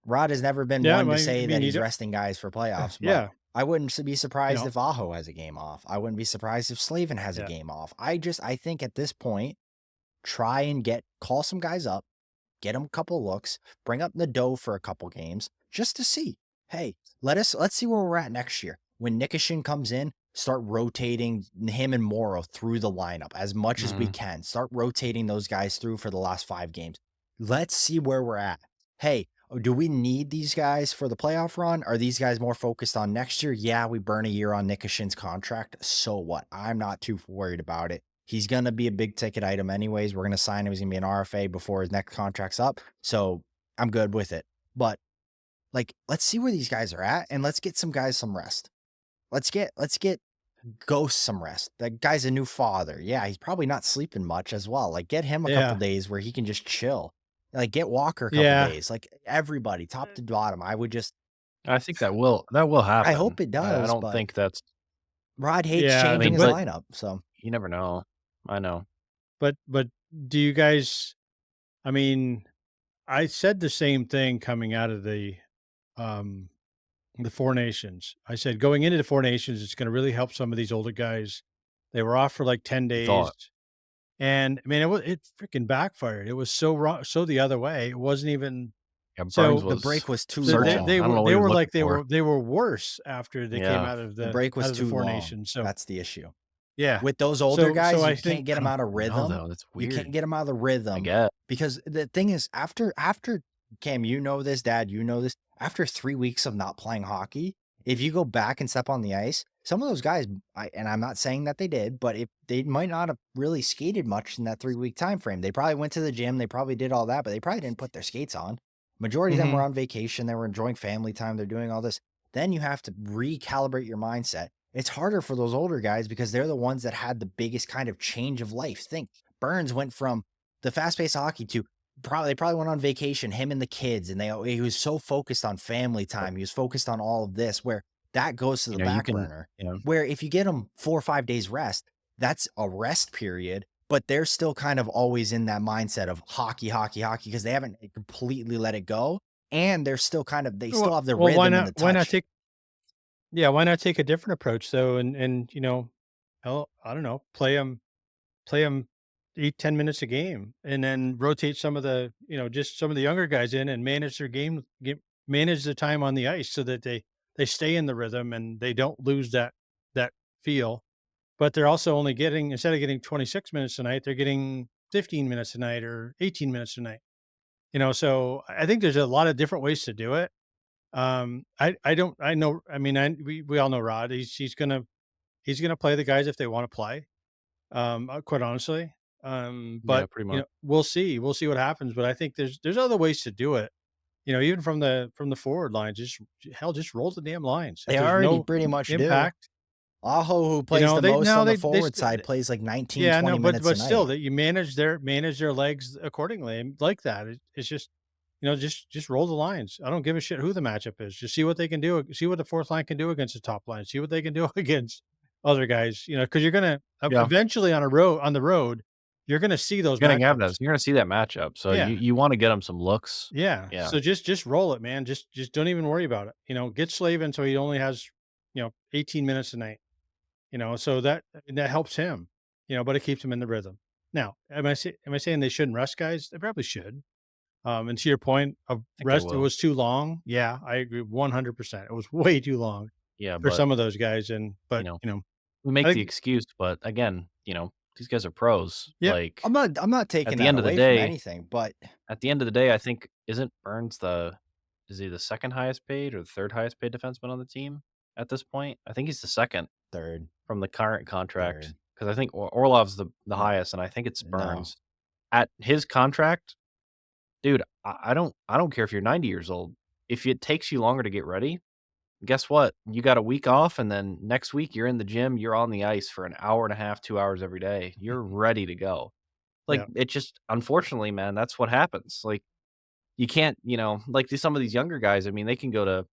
Rod has never been Yeah, one to I say mean, that he's resting guys for playoffs, but yeah, I wouldn't be you surprised know, if Aho has a game off. I wouldn't be surprised if Slavin has a yeah, game off. I think at this point, try and call some guys up, get them a couple looks, bring up Nadeau for a couple games just to see. Hey, let's see where we're at next year. When Nikishin comes in, start rotating him and Morrow through the lineup as much as we Mhm. can. Start rotating those guys through for the last 5 games. Let's see where we're at. Hey, do we need these guys for the playoff run? Are these guys more focused on next year? Yeah, we burn a year on Nikishin's contract. So what? I'm not too worried about it. He's going to be a big ticket item anyways. We're going to sign him. He's going to be an RFA before his next contract's up. So I'm good with it. But like, let's see where these guys are at and let's get some guys some rest. Let's get Ghost some rest. That guy's a new father. Yeah, he's probably not sleeping much as well. Like, get him a couple yeah, days where he can just chill. Like, get Walker a couple yeah, days. Like, everybody, top to bottom. I would just, I think that will I happen. hope it I does, don't but think that's Rod hates yeah. I changing mean, his but lineup. So, you never know. I know. But do you guys? I mean, I said the same thing coming out of um the Four Nations. I said going into the Four Nations, it's going to really help some of these older guys. They were off for like 10 days. Thought. And I mean, it freaking backfired. It was so wrong, so the other way. It wasn't even Yeah, Burns so. the was break was too searching. long. I don't know what They he was were like looking for. they were worse after they came Yeah. out of The the break was too Four long. Nations. So That's the issue. yeah. With those older So guys, I you think can't get I them don't out of know, rhythm. though. That's You can't weird. get them out of the I rhythm guess. because the thing is, after Cam, you know this, Dad, you know this. After 3 weeks of not playing hockey, if you go back and step on the ice, some of those guys, and I'm not saying that they did, but if they might not have really skated much in that 3-week time frame, they probably went to the gym, they probably did all that, but they probably didn't put their skates on. Majority of them were Mhm. on vacation. They were enjoying family time. They're doing all this. Then you have to recalibrate your mindset. It's harder for those older guys because they're the ones that had the biggest kind of change of life. Think Burns went from the fast-paced hockey to they probably went on vacation, him and the kids, and he was so focused on family time. He was focused on all of this where that goes to You the know, you back can, burner. you know, Where if you get them 4 or 5 days rest, that's a rest period, but they're still kind of always in that mindset of hockey, hockey, hockey because they haven't completely let it go. And they're still they still have the Well, why rhythm and not the why not touch. take yeah, why not take a different approach though and, hell, I don't know, play them 8, 10 minutes a game and then rotate some of the, just some of the younger guys in and manage their manage the time on the ice so that they stay in the rhythm and they don't lose that feel. But they're also only getting instead of getting 26 minutes a night, they're getting 15 minutes a night or 18 minutes a night. So I think there's a lot of different ways to do it. I don't I know I mean we all know Rod. He's gonna play the guys if they want to play. Quite honestly. yeah, But pretty much. we'll see what happens. But I think there's other ways to do it. Even from the forward line, just roll the damn lines. If They there's already no pretty much do. impact, Aho, who plays the they most no on the they forward st- side, plays like 19, yeah, no, 20 but minutes a still night. that you manage their legs accordingly and like that. It's just just roll the lines. I don't give a shit who the matchup is. Just see what they can do. See what the fourth line can do against the top line. See what they can do against other guys. Because you're gonna Yeah, eventually on the road, you're gonna see those you're gonna have matchups. that. You're gonna see that matchup. So Yeah, you want to get him some looks. yeah. Yeah, So just roll it, man. Just don't even worry about it. Get Slavin so he only has 18 minutes a night. So that helps him. But it keeps him in the rhythm. Now, am I saying they shouldn't rest guys? They probably should. And to your point of I think they rest, it will. was too long. Yeah, I agree 100%. It was way too long Yeah, for but some of those guys. you But know, we make I the think, excuse, but again, these guys are pros. yeah, Like I'm not at taking the that end of the away from day, anything, but I think isn't Burns is he the second highest paid or the third highest paid defenseman on the team at this point? I think he's the second third, from the current contract third. because I think Orlov's the No, highest, and I think it's no. Burns. At his contract, dude, I don't care if you're 90 years old. If it takes you longer to get ready, guess what? You got a week off, and then next week you're in the gym, you're on the ice for an hour and a half, 2 hours every day. You're ready to go. Like, yeah, it just unfortunately, man, that's what happens. Like, you can't, like some of these younger guys, I mean, they can go to,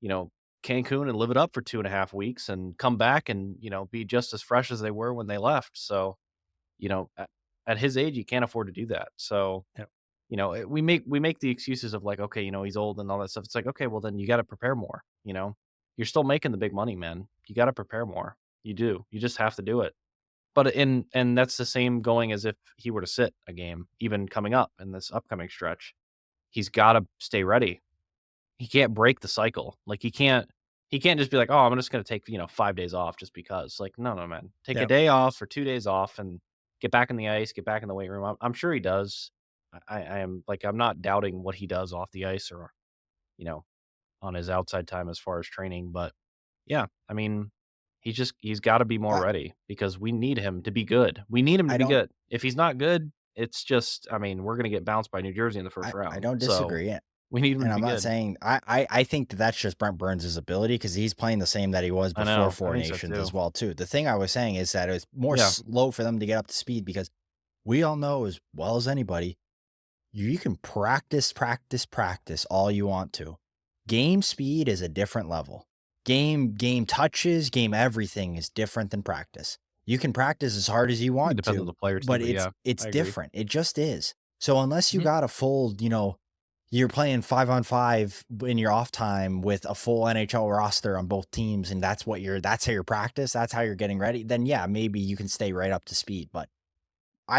you know, Cancun and live it up for 2.5 weeks and come back and, be just as fresh as they were when they left. So, at his age, you can't afford to do that. So, yeah, we make the excuses of like, okay, he's old and all that stuff. It's like, okay, well then you got to prepare more. You're still making the big money, man. You got to prepare more. You do. You just have to do it. But and that's the same going as if he were to sit a game, even coming up in this upcoming stretch. He's got to stay ready. He can't break the cycle. Like he can't just be like, "Oh, I'm just going to take, 5 days off just because." Like, no, no, man. Take a yeah, day off or 2 days off and get back in the ice, get back in the weight room. I'm sure he does. I am like I'm not doubting what he does off the ice or, you know, on his outside time as far as training, but yeah, I mean, he's got to be more I ready because we need him to be good. We need him to I be don't good. If he's not good, it's just I mean, we're going to get bounced by New Jersey in the first I round. don't So, disagree, we need him to and I'm be not good. saying I think that that's just Brent Burns' ability because he's playing the same that he was I before know. I Four think so Nations too. as well too. The thing I was saying is that it's more Yeah. slow for them to get up to speed because we all know as well as anybody, you can practice, practice, practice all you want to. Game speed is a different level. Game touches, game everything is different than practice. You can practice as hard as you I think it want depends on to, the player too, but but yeah, it's I agree. different. It just is. So unless you Mhm. got a full, you're playing 5-on-5 in your off time with a full NHL roster on both teams, and that's how you practice, that's how you're getting ready, then yeah, maybe you can stay right up to speed. But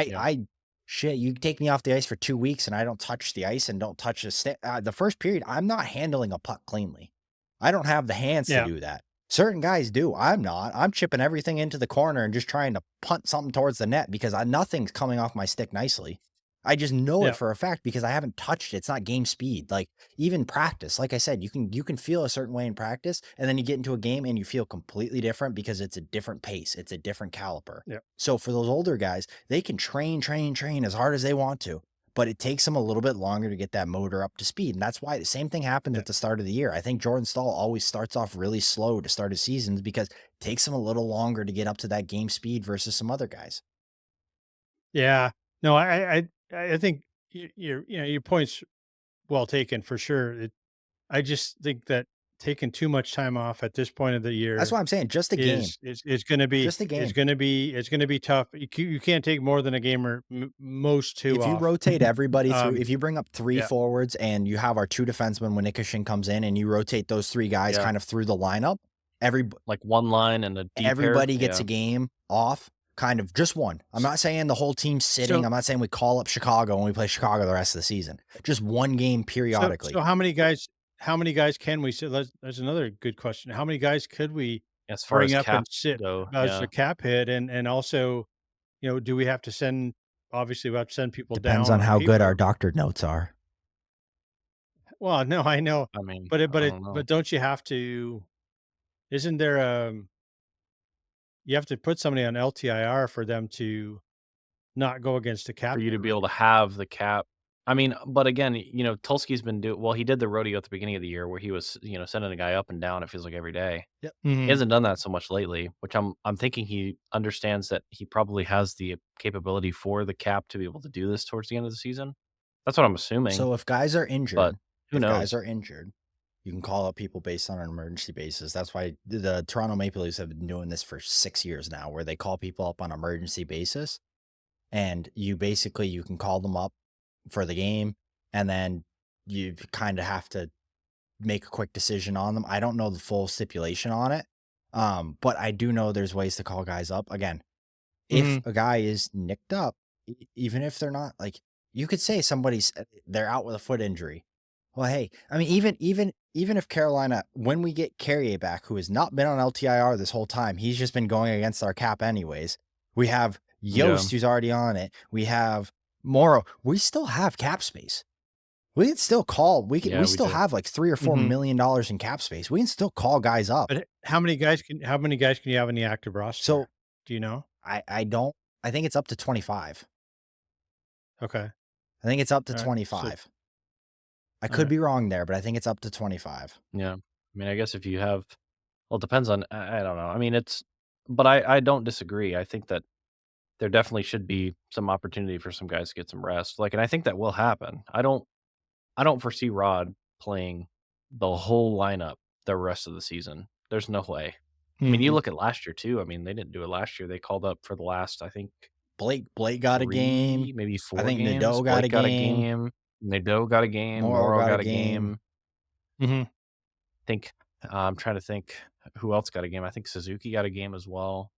Yeah. I shit, you take me off the ice for 2 weeks and I don't touch the ice and don't touch the first period, I'm not handling a puck cleanly. I don't have the hands to yeah, do that. Certain guys do. I'm not. I'm chipping everything into the corner and just trying to punt something towards the net because nothing's coming off my stick nicely. I just know it yeah, for a fact because I haven't touched it. It's not game speed. Like even practice, like I said, you can feel a certain way in practice, and then you get into a game and you feel completely different because it's a different pace. It's a different caliper. yeah, So for those older guys, they can train as hard as they want to. but it takes them a little bit longer to get that motor up to speed. And that's why the same thing happened Yeah. at the start of the year. I think Jordan Staal always starts off really slow to start his seasons because it takes him a little longer to get up to that game speed versus some other guys. Yeah. No, I think your point's well taken for sure. I just think that taking too much time off at this point of the That's year what I'm saying. Just a game. is going to be Just a game. it's going to be tough. You can't take more than a game or most two If you off. rotate everybody through, Um, if you bring up three yeah, forwards and you have our two defensemen when Nikishin comes in and you rotate those three guys Yeah. kind of through the lineup, every Like one line and a deep pair. everybody gets Yeah. a game off, kind of just one. I'm not saying the whole team's sitting. So I'm not saying we call up Chicago and we play Chicago the rest of the season. Just one game periodically. so how many guys can we sit? That's another good question. How many guys could we As far bring as up and cap sit go, as yeah. a cap hit? And also, do we have to send? Obviously, we have to send people Depends down on how good our paper. doctored notes are. Well, no, I know, I mean, but I don't know. don't you have to? Isn't there you have to put somebody on LTIR for them to not go against the For cap you hit, to be right? able to have the cap. I mean, but again, Tulski's been he did the rodeo at the beginning of the year where he was, sending a guy up and down, it feels like every day. Yep. He Mhm. hasn't done that so much lately, which I'm thinking he understands that he probably has the capability for the cap to be able to do this towards the end of the season. That's what I'm assuming, So but who if guys knows? are injured, you can call up people based on an emergency basis. That's why the Toronto Maple Leafs have been doing this for 6 years now, where they call people up on an emergency basis. And you can call them up for the game, and then you kind of have to make a quick decision on them. I don't know the full stipulation on it, but I do know there's ways to call guys up. Again, if Mhm. a guy is nicked up, even if they're not like, you could say they're out with a foot injury. Well, hey, I mean, even if Carolina, when we get Carrier back, who has not been on LTIR this whole time, he's just been going against our cap anyways. We have Yeah. Yost, who's already on it. We have Morrow. We still have cap space. We can still call. Yeah, We we still do. have like $3 or $4 Mhm. million in cap space. We can still call guys up. But how many guys can you have in the active roster? So Do you know? I don't. I think it's up to 25. Okay. I think it's up to All right. So 25. I all could right. be wrong there, but I think it's up to 25. Yeah. I mean, I guess if you have well, it depends on I don't know. I mean, but I don't disagree. I think that there definitely should be some opportunity for some guys to get some rest. Like, and I think that will happen. I don't foresee Rod playing the whole lineup the rest of the season. There's no way. I mean, you Mhm. look at last year too. I mean, they didn't do it last year. They called up for the last, I think, Blake got a game. 3, maybe I 4 think games. Nadeau got a Blake got a game. game. Nadeau got a game. Morrow Morrow got a got a game. game. Mhm. Think I'm trying to think who else got a game. I think Suzuki got a game as well.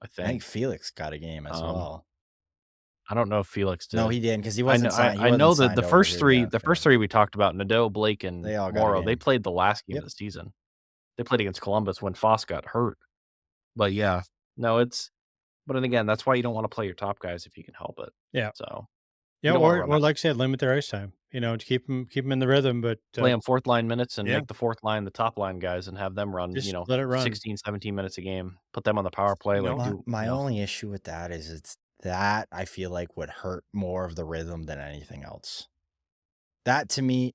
I I think think. Felix got a game as Um, well. I don't know if Felix No, did. he didn't because he I know wasn't I, signed. He I know wasn't that signed the over first here three yet. the Yeah. first three we talked about, Nadeau, Blake, and They all got a Morrow, they game. played the last game of Yep. the season. They played against Columbus when Foss got hurt. But yeah, no, but then again, that's why you don't want to play your top guys if you can help it. Yeah. So you Yeah. don't want to Or run that. like I said, limit their ice time. To keep them in the rhythm. But Play them fourth line minutes and yeah, make the fourth line the top line guys and have them run, just let it run. 16, 17 minutes a game. Put them on the power play, like No. My only issue with that is it's that I feel like would hurt more of the rhythm than anything else. That to me,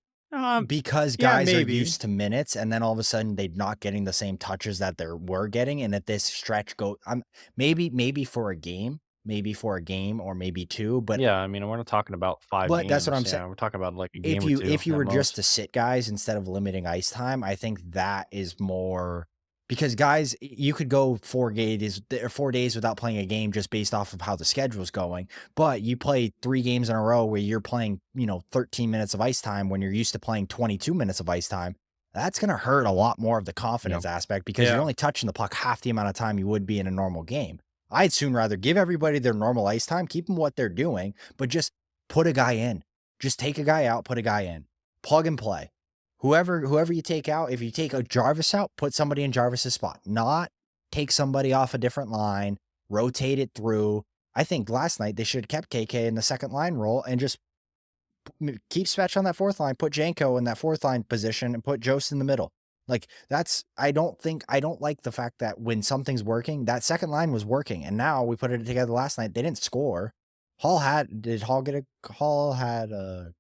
because Yeah, guys are maybe. used to minutes and then all of a sudden they're not getting the same touches that they were getting, and at this stretch maybe for a game, or maybe two, but Yeah, I mean, we're not talking about 5 that's what I'm games. saying. Yeah, we're talking about like a game or two If you at were just most. to sit guys instead of limiting ice time, I think that is more because guys, you could go 4 days without playing a game just based off of how the schedule's going. But you play 3 games in a row where you're playing, 13 minutes of ice time when you're used to playing 22 minutes of ice time. That's going to hurt a lot more of the Yeah. confidence aspect because you're Yeah. only touching the puck half the amount of time you would be in a normal game. I'd soon rather give everybody their normal ice time, keep them what they're doing, but just put a guy in. Just take a guy out, put a guy in. Plug and play. Whoever you take out, if you take a Jarvis out, put somebody in Jarvis's spot. Not take somebody off a different line, rotate it through. I think last night they should have kept KK in the second line role and just keep Spetch on that fourth line, put Janko in that fourth line position, and put Jost in the middle. Like I don't like the fact that when something's working, that second line was working, and now we put it together last night. They didn't score. Did Hall get a Hall had He Him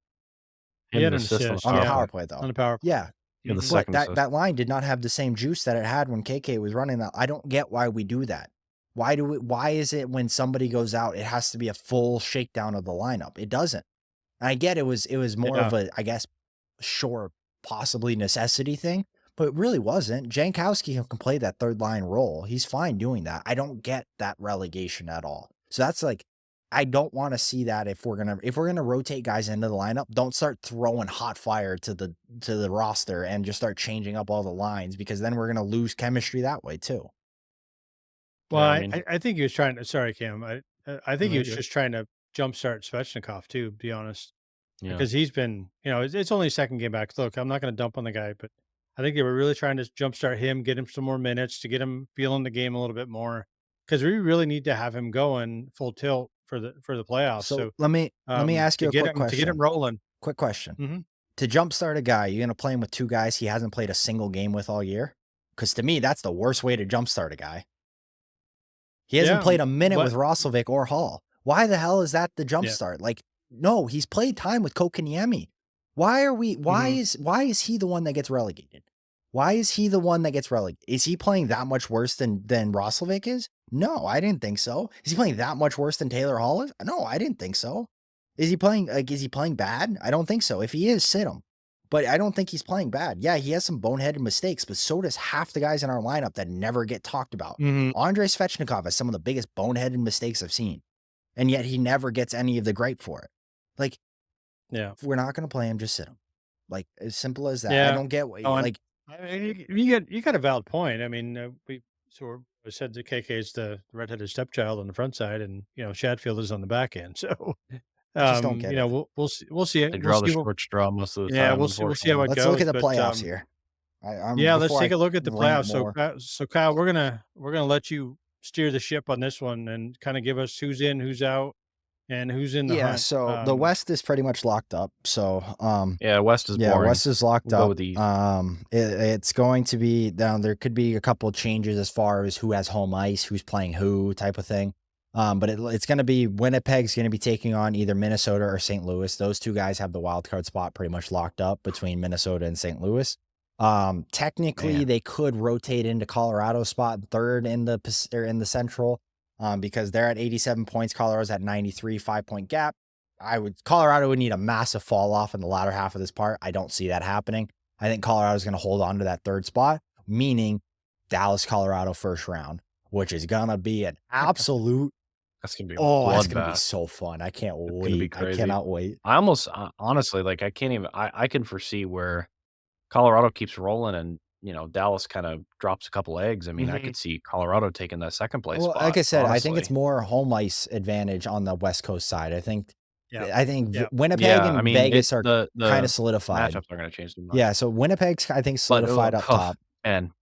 had and an assist on the assist, on the power yeah, play. power play though? on the power play. Yeah. Yeah, the Mhm. But second that assist. line did not have the same juice that it had when KK was running that. I don't get why we do that. Why is it when somebody goes out, it has to be a full shakedown of the lineup? It doesn't. And I get it was more Yeah. of a, I guess, sure, possibly necessity thing, but it really wasn't. Jankowski can play that third line role. He's fine doing that. I don't get that relegation at all. So that's like, I don't want to see that if we're gonna rotate guys into the lineup, don't start throwing hot fire to the roster and just start changing up all the lines, because then we're gonna lose chemistry that way too. Well, Yeah, I I mean, I I think he was trying to sorry, Cam. I think no, he you're was good. just trying to jumpstart Svechnikov too, to be honest, Yeah. because he's been, it's only his second game back. Look, I'm not gonna dump on the guy, but I think they were really trying to jumpstart him, get him some more minutes to get him feeling the game a little bit more, because we really need to have him going full tilt for the playoffs. So So, let me ask to you a get quick him question. rolling. Quick question. Mhm. To jumpstart a guy, you're gonna play him with two guys he hasn't played a single game with all year? Because to me, that's the worst way to jumpstart a guy. He hasn't Yeah, played a minute but with Roslovic or Hall. Why the hell is that the yeah. jumpstart? Like, no, he's played time with Kotkaniemi. Mhm. Why is he the one that gets relegated? Why is he the one that gets relegated? Is he playing that much worse than Roslovic is? No, I didn't think so. Is he playing that much worse than Taylor Hall is? No, I didn't think so. Is he playing bad? I don't think so. If he is, sit him. But I don't think he's playing bad. Yeah, he has some boneheaded mistakes, but so does half the guys in our lineup that never get talked about. Mhm. Andrei Svechnikov has some of the biggest boneheaded mistakes I've seen, and yet he never gets any of the gripe for it. Like, Yeah. if we're not going to play him, just sit him. Like, as simple as that. I Yeah. don't get what, Oh, and like, I mean, you got a valid point. I mean, we sort of said that KK is the redheaded stepchild on the front side, and Shadfield is on the back end. So, I just don't get it. we'll see it. They We'll draw the see what. short straw most of the Yeah, time, we'll see how unfortunately. it Let's look goes. at the But playoffs here. yeah, let's Before take I a look at the rant playoffs. So, more. Kyle, we're gonna let you steer the ship on this one and kind of give us who's in, who's out, and who's in the Yeah, hunt. so the West is pretty much locked up. So, Yeah, West is yeah, boring. West is locked We'll go up. with the East. It's going to be down. There could be a couple changes as far as who has home ice, who's playing who, type of thing. But it's going to be Winnipeg's going to be taking on either Minnesota or St. Louis. Those two guys have the wild card spot pretty much locked up between Minnesota and St. Louis. Technically, Man. they could rotate into Colorado's spot third in the Central, because they're at 87 points. Colorado's at 93, 5-point gap. Colorado would need a massive fall off in the latter half of this part. I don't see that happening. I think Colorado's going to hold on to that third spot, meaning Dallas, Colorado first round, which is going to be an absolute, That's gonna be a that's going to be bloodbath. so fun. I can't It's gonna be wait. I crazy. cannot wait. I almost honestly, like, I can't even I can foresee where Colorado keeps rolling and, Dallas kind of drops a couple eggs. I mean, I Mhm. could see Colorado taking that second place Well, like spot, I said, I think it's honestly. more home ice advantage on the West Coast side. I think, Yeah, yeah. Winnipeg Yeah, I and mean, Vegas are kind the of solidified. matchups aren't gonna change too much. Yeah, so Winnipeg's, I think, But, solidified up oh, top. man,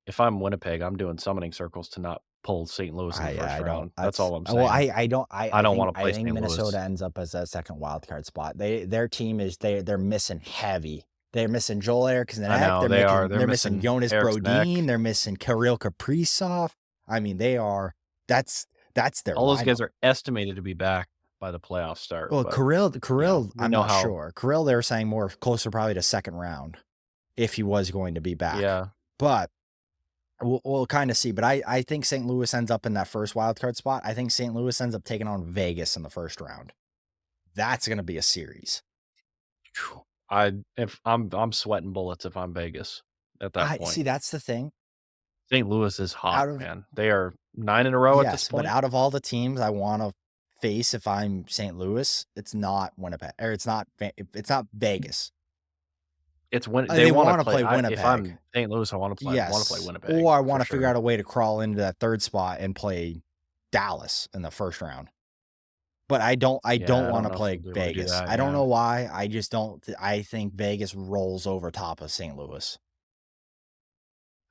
if I'm Winnipeg, I'm doing summoning circles to not pull St. Louis in the Yeah, first I don't. round. That's all I'm Well, saying. I don't. I don't wanna I play think St. Minnesota Louis. ends up as a second wild card spot. Their team is they're missing heavy. They're missing Joel I Eriksson. know, they are. They're They're missing missing Jonas Eric's Brodin. neck. They're missing Kirill Kaprizov. I mean, they are. That's their All those lineup. guys are estimated to be back by the playoff start, Well, but, Kirill, we I'm know not how. sure. Kirill, they were saying more closer probably to second round if he was going to be back. Yeah. But we'll kind of see. But I think St. Louis ends up in that first wild card spot. I think St. Louis ends up taking on Vegas in the first round. That's going to be a series. Phew. If I'm sweating bullets if I'm Vegas at that I point. see. That's the thing. St. Louis is hot, Out of man. They are 9 in a row at this Yes, but point. out of all the teams I want to face if I'm St. Louis, it's not Winnipeg, or it's not Vegas. It's when They wanna want to play if Winnipeg. I'm St. Louis, I wanna play Yes, Winnipeg or I for want to figure sure. out a way to crawl into that third spot and play Dallas in the first round. But I don't Yeah, I want don't to know if play we'll be able to do Vegas. that, I don't yeah. know why. I just don't. I think Vegas rolls over top of St. Louis.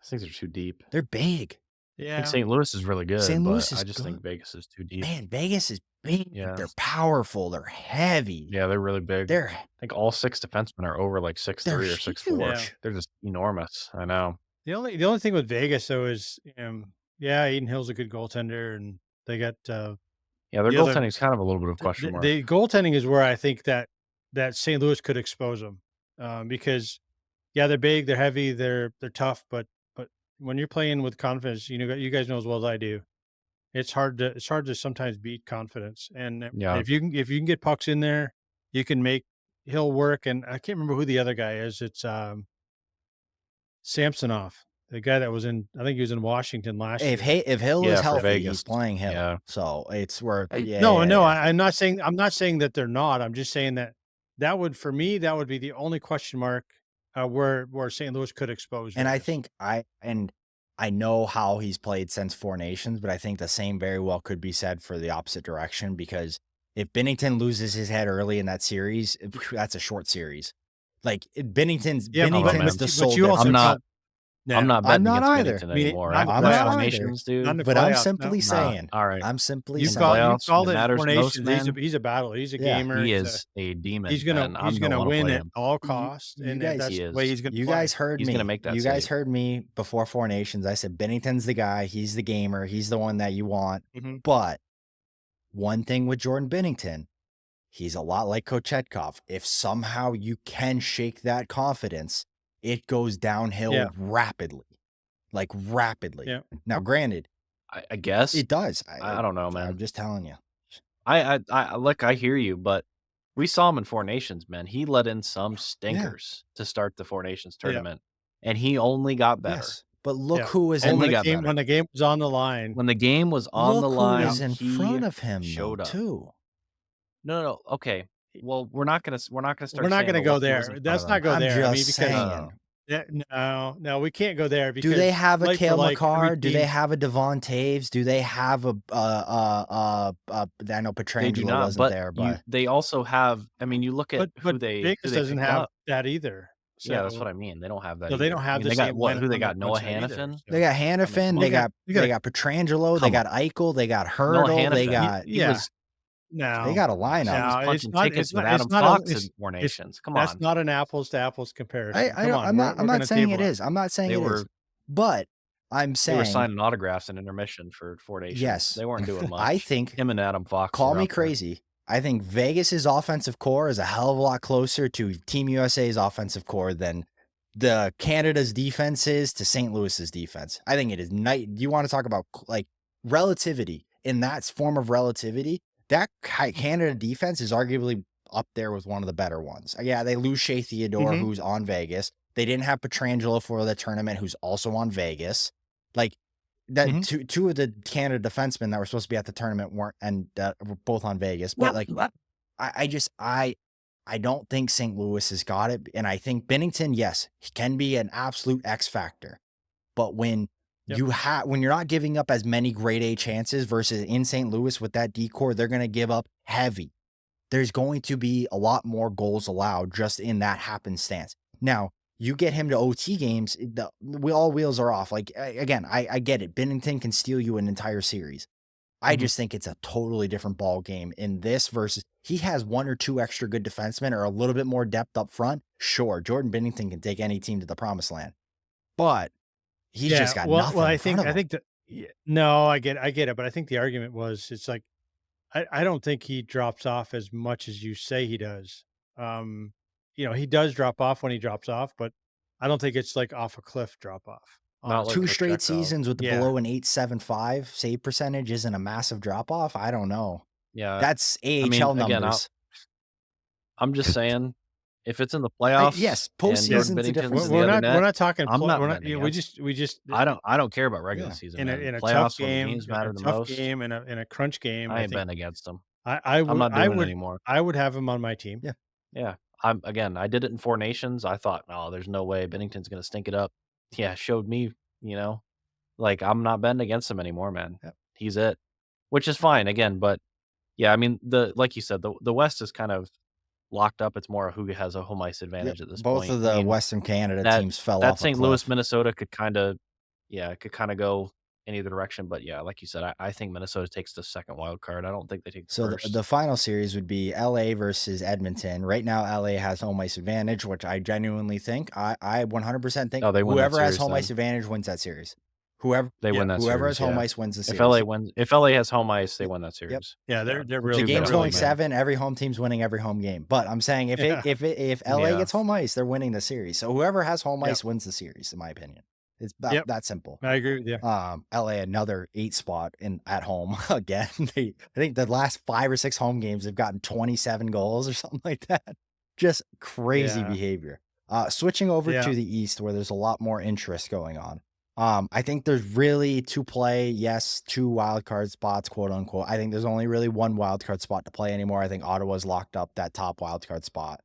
I think they're too deep. They're big. I think Yeah. St. Louis is really good, St. but Louis I is just think good. Vegas is too deep. Man, Vegas is big. Yeah. They're powerful. They're heavy. Yeah, they're really big. They're I think all 6 defensemen are over, like, 6'3" or 6'4". Yeah. huge. They're just enormous. I know. The only thing with Vegas though is, yeah, Aiden Hill's a good goaltender, and they got Yeah, their the other goaltending is kind of a little bit of a question mark. the goaltending is where I think that St. Louis could expose them, because yeah, they're big, they're heavy, they're tough, but when you're playing with confidence, you guys know as well as I do, it's hard to sometimes beat confidence. And Yeah. if you can get pucks in there, you can make Hill work. And I can't remember who the other guy is. It's Samsonov, the guy that was in, I think he was in Washington last If year. if Hill Yeah, is for healthy, Vegas. he's playing Hill. Yeah. So it's where No, I'm not saying that they're not. I'm just saying that for me, that would be the only question mark, where St. Louis could expose And I Vegas. think I know how he's played since Four Nations, but I think the same very well could be said for the opposite direction, because if Binnington loses his head early in that series, that's a short series. Like Binnington's Yeah, man. Binnington's the but soul you also I'm difference. not. no, I'm not I'm betting not against either. Binnington I mean, anymore. not in the After I'm the not Four either. Nations, not in dude. the But I'm playoffs, simply no. saying. All right. I'm simply You In the saying. call you playoffs, called when it it matters Four most, Nations. man, He's a battler. He's a Yeah. gamer. he is a demon, He's gonna and he's I'm gonna gonna want to win play at him. all You, costs, you and guys, that's He the way is. he's gonna you play. guys heard He's me. gonna make that You guys save. heard me before Four Nations. I said Binnington's the guy. He's the gamer. He's the one that you want. Mhm. But one thing with Jordan Binnington, he's a lot like Kochetkov. If somehow you can shake that confidence, it goes downhill Yeah. rapidly. Like rapidly. Yeah. Now, granted, I guess. it does. I don't know, man. I'm just telling you. I look. I hear you, but we saw him in Four Nations, man. He let in some stinkers to start the Four Nations Yeah. tournament, and he only got better. Yes. But look Yeah. who is And in Only when got better. when the game was on the line, When the game was on look the who line, is in he front of him showed though, up. too. No. Okay. Well, we're not gonna start. we're not saying, gonna "Oh, go look who was there. in front Let's of not them." go I'm there. I mean, just because saying. no, we can't go there because Do they have a like for Cale like, every McCarr? Do they team have a Devon Taves? Do they have a I know They do Petrangelo not, wasn't but there, but they also have. I mean, you look at but who Vegas they doesn't picked have up. that either. Yeah, that's So what I mean. They don't have that so they either. don't I have mean, the they got same what? win Who they on the got? Noah side either. Hannafin. they got Hannafin, You they got got Petrangelo, they Come got on. Eichel, they got Noah Hurdle, they Hannafin. got He yeah. was they No, got a lineup. he was no, punching tickets with Adam it's not Fox a, in Four it's Nations. Come that's on. not an apples to apples comparison. Come on, I'm we're not gonna saying table it that. is. I'm not saying They it is. were But I'm they were saying signing autographs in intermission for Four Nations. yes. They weren't doing much. I think him and Adam Fox. call were me up there. crazy. I think Vegas's offensive core is a hell of a lot closer to Team USA's offensive core than the Canada's defense is to St. Louis's defense. I think it is night. You want to talk about like relativity in that form of relativity? That Canada defense is arguably up there with one of the better ones. Yeah, they lose Shea Theodore, Mhm. who's on Vegas. They didn't have Petrangelo for the tournament, who's also on Vegas. Like that, Mhm. two of the Canada defensemen that were supposed to be at the tournament weren't, and were both on Vegas. But like, I don't think St. Louis has got it, and I think Binnington, yes, he can be an absolute X factor, but when Yep. when you're not giving up as many grade A chances versus in St. Louis with that decor, they're going to give up heavy. There's going to be a lot more goals allowed just in that happenstance. Now, you get him to OT games, all wheels are off. Like, again, I get it. Binnington can steal you an entire series. I Mhm. just think it's a totally different ball game in this versus he has one or two extra good defensemen or a little bit more depth up front. Sure, Jordan Binnington can take any team to the promised land, but he's just got nothing well, in front of him. I think that no, I get it, but I think the argument was it's like I don't think he drops off as much as you say he does. He does drop off when he drops off, but I don't think it's like off a cliff drop off. Not like Two straight Kochetkov. seasons with Yeah. below an 8.75 save percentage isn't a massive drop off. I don't know. Yeah, That's I mean, AHL again, numbers. I'm just saying, if it's in the playoffs, yes, and postseason's Jordan a Binnington's different in story. the other net, We're not talking. I'm not We're not. betting We against. just. I don't care about regular Yeah. season. In man. a Playoffs tough when the game, games matter the tough most. game, in a crunch game. I I ain't think betting against them. I would. I'm not I doing it would. anymore. I would have him on my team. Yeah. Yeah, I did it in Four Nations. I thought, oh, there's no way Binnington's gonna stink it up. Yeah, showed me, like I'm not betting against him anymore, man. Yep. He's it, which is fine again. But yeah, I mean, like you said, the West is kind of locked up. It's more who has a home ice advantage at this Both point. of the I mean, Western Canada that teams fell that off a St. cliff. Louis, Minnesota could kind of go in either direction. But yeah, like you said, I think Minnesota takes the second wild card. I don't think they take the So first. the final series would be LA versus Edmonton. Right now, LA has home ice advantage, which I genuinely think. I 100% think Oh, they win that whoever has series home then. ice advantage wins that series. Whoever They win that whoever series, has home yeah. ice wins the If series. LA has home ice, they win that Yep. series. Yeah, they're The really game's really going good. 7. Every home team's winning every home game. But I'm saying if Yeah. if LA Yeah. gets home ice, they're winning the series. So whoever has home Yep. ice wins the series, in my opinion. It's Yep. that simple. I agree with you. LA another 8 spot at home again. I think the last 5 or 6 home games they've gotten 27 goals or something like that. Just crazy Yeah. behavior. Switching over Yeah. to the East where there's a lot more interest going on. I think there's really to play, yes, 2 wild card spots, quote unquote. I think there's only really 1 wild card spot to play anymore. I think Ottawa's locked up that top wild card spot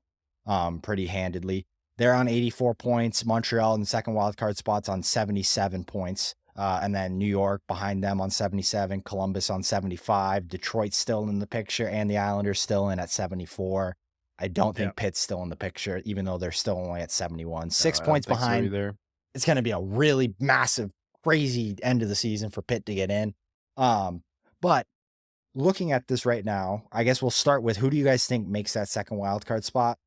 pretty handedly. They're on 84 points. Montreal in the second wild card spot's on 77 points. And then New York behind them on 77, Columbus on 75, Detroit's still in the picture, and the Islanders still in at 74. I don't think Pitt's still in the picture, even though they're still only at 71. 6 points behind. So it's going to be a really massive, crazy end of the season for Pitt to get in. But looking at this right now, I guess we'll start with who do you guys think makes that second wild card spot?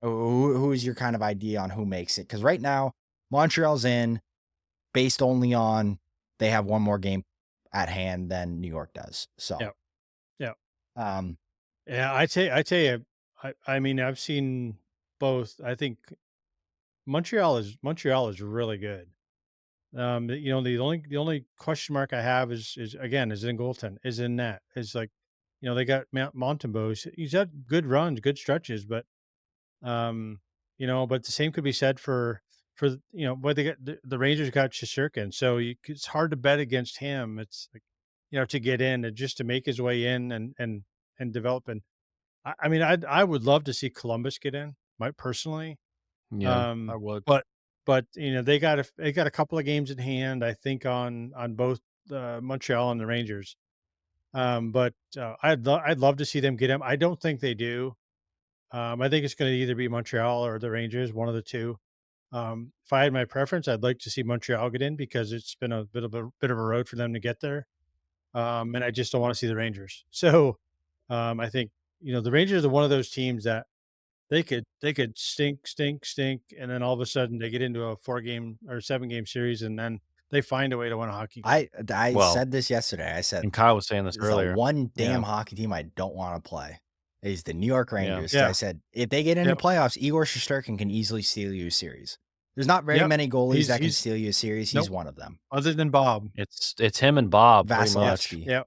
Who is your kind of idea on who makes it? Because right now, Montreal's in based only on they have 1 more game at hand than New York does. So, Yeah. Yeah, I tell you, I mean, I've seen both. I think Montreal is really good. The only question mark I have is again is in goaltend, is in net. Is like, they got Montembeault. He's had good runs, good stretches, but but the same could be said for what they got. The Rangers got Shesterkin, so it's hard to bet against him. It's like, to get in and just to make his way in and develop. And I mean, I would love to see Columbus get in, personally. I would. But they got a couple of games in hand, I think, on both Montreal and the Rangers. But I'd love to see them get him. I don't think they do. I think it's going to either be Montreal or the Rangers, one of the two. If I had my preference, I'd like to see Montreal get in because it's been a bit of a road for them to get there. And I just don't want to see the Rangers. So I think the Rangers are one of those teams that they could stink, and then all of a sudden they get into a 4-game or 7-game series, and then they find a way to win a hockey game. I Well, said this yesterday. I said, And Kyle was saying this there's the earlier. one damn Yeah. hockey team I don't want to play. Is the New York Rangers. Yeah. I said, if they get into Yep. playoffs, Igor Shesterkin can easily steal you a series. There's not very Yep. many goalies that can He's- steal you a series. Nope. He's one of them. Other than Bob. It's him and Bob pretty much. Vasilevsky. Yep.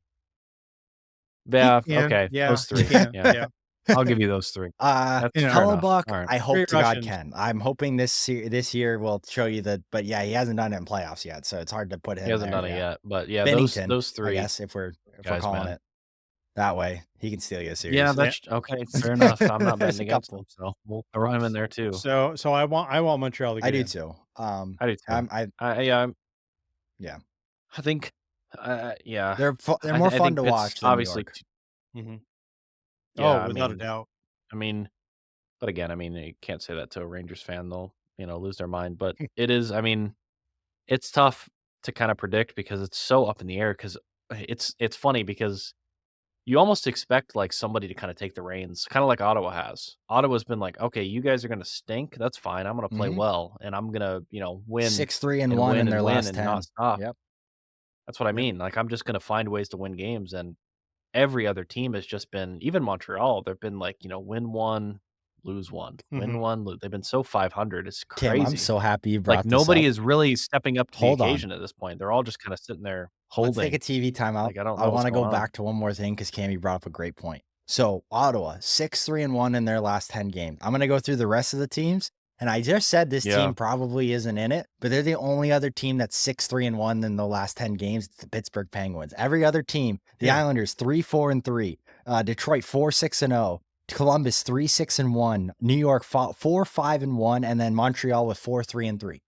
Yeah, He can, okay. yeah, Those he 3. can, Yeah. yeah. I'll give you those 3. That's fair enough. Hellebuck, All right. I hope Great to God Russians. can. I'm hoping this year will show you but yeah, he hasn't done it in playoffs yet, so it's hard to put him He hasn't there, done it yeah. yet, but yeah, Bennington, those I 3. guess if we're guys, calling man. it that way, he can steal you a series. Yeah, that's okay. Fair enough. I'm not There's betting a against him, so we'll throw him in there too. So I want Montreal to get I do in. too. I do too. Yeah. I think, yeah. They're I more think fun to it's watch than obviously. New York. Mhm. Yeah, Oh, I without a mean, doubt. I mean, but again, I mean, you can't say that to a Rangers fan; they'll lose their mind. But it is. I mean, it's tough to kind of predict because it's so up in the air. Because it's funny because you almost expect like somebody to kind of take the reins, kind of like Ottawa has. Ottawa's been like, okay, you guys are going to stink. That's fine. I'm going to play Mhm. well, and I'm going to win 6-3-1 in win their and win last and 10. not stop. Yep. That's what I mean. Like I'm just going to find ways to win games, and every other team has just been, even Montreal, they've been like, win 1, lose 1, win Mhm. 1, lose. They've been so 500. It's Kim, crazy. I'm so happy you brought Like this nobody up. is really stepping up to Hold the on. occasion at this point. They're all just kind of sitting there Let's holding. take a TV timeout. Like, I don't I know want what's to go going on. back to one more thing because Cammy brought up a great point. So Ottawa, 6-3-1 in their last 10 games. I'm going to go through the rest of the teams. And I just said this Yeah. team probably isn't in it, but they're the only other team that's 6-3-1 in the last 10 games. It's the Pittsburgh Penguins. Every other team, the Yeah. Islanders 3-4-3, Detroit 4-6-0, Columbus 3-6-1, New York 4-5-1, and then Montreal with 4-3-3.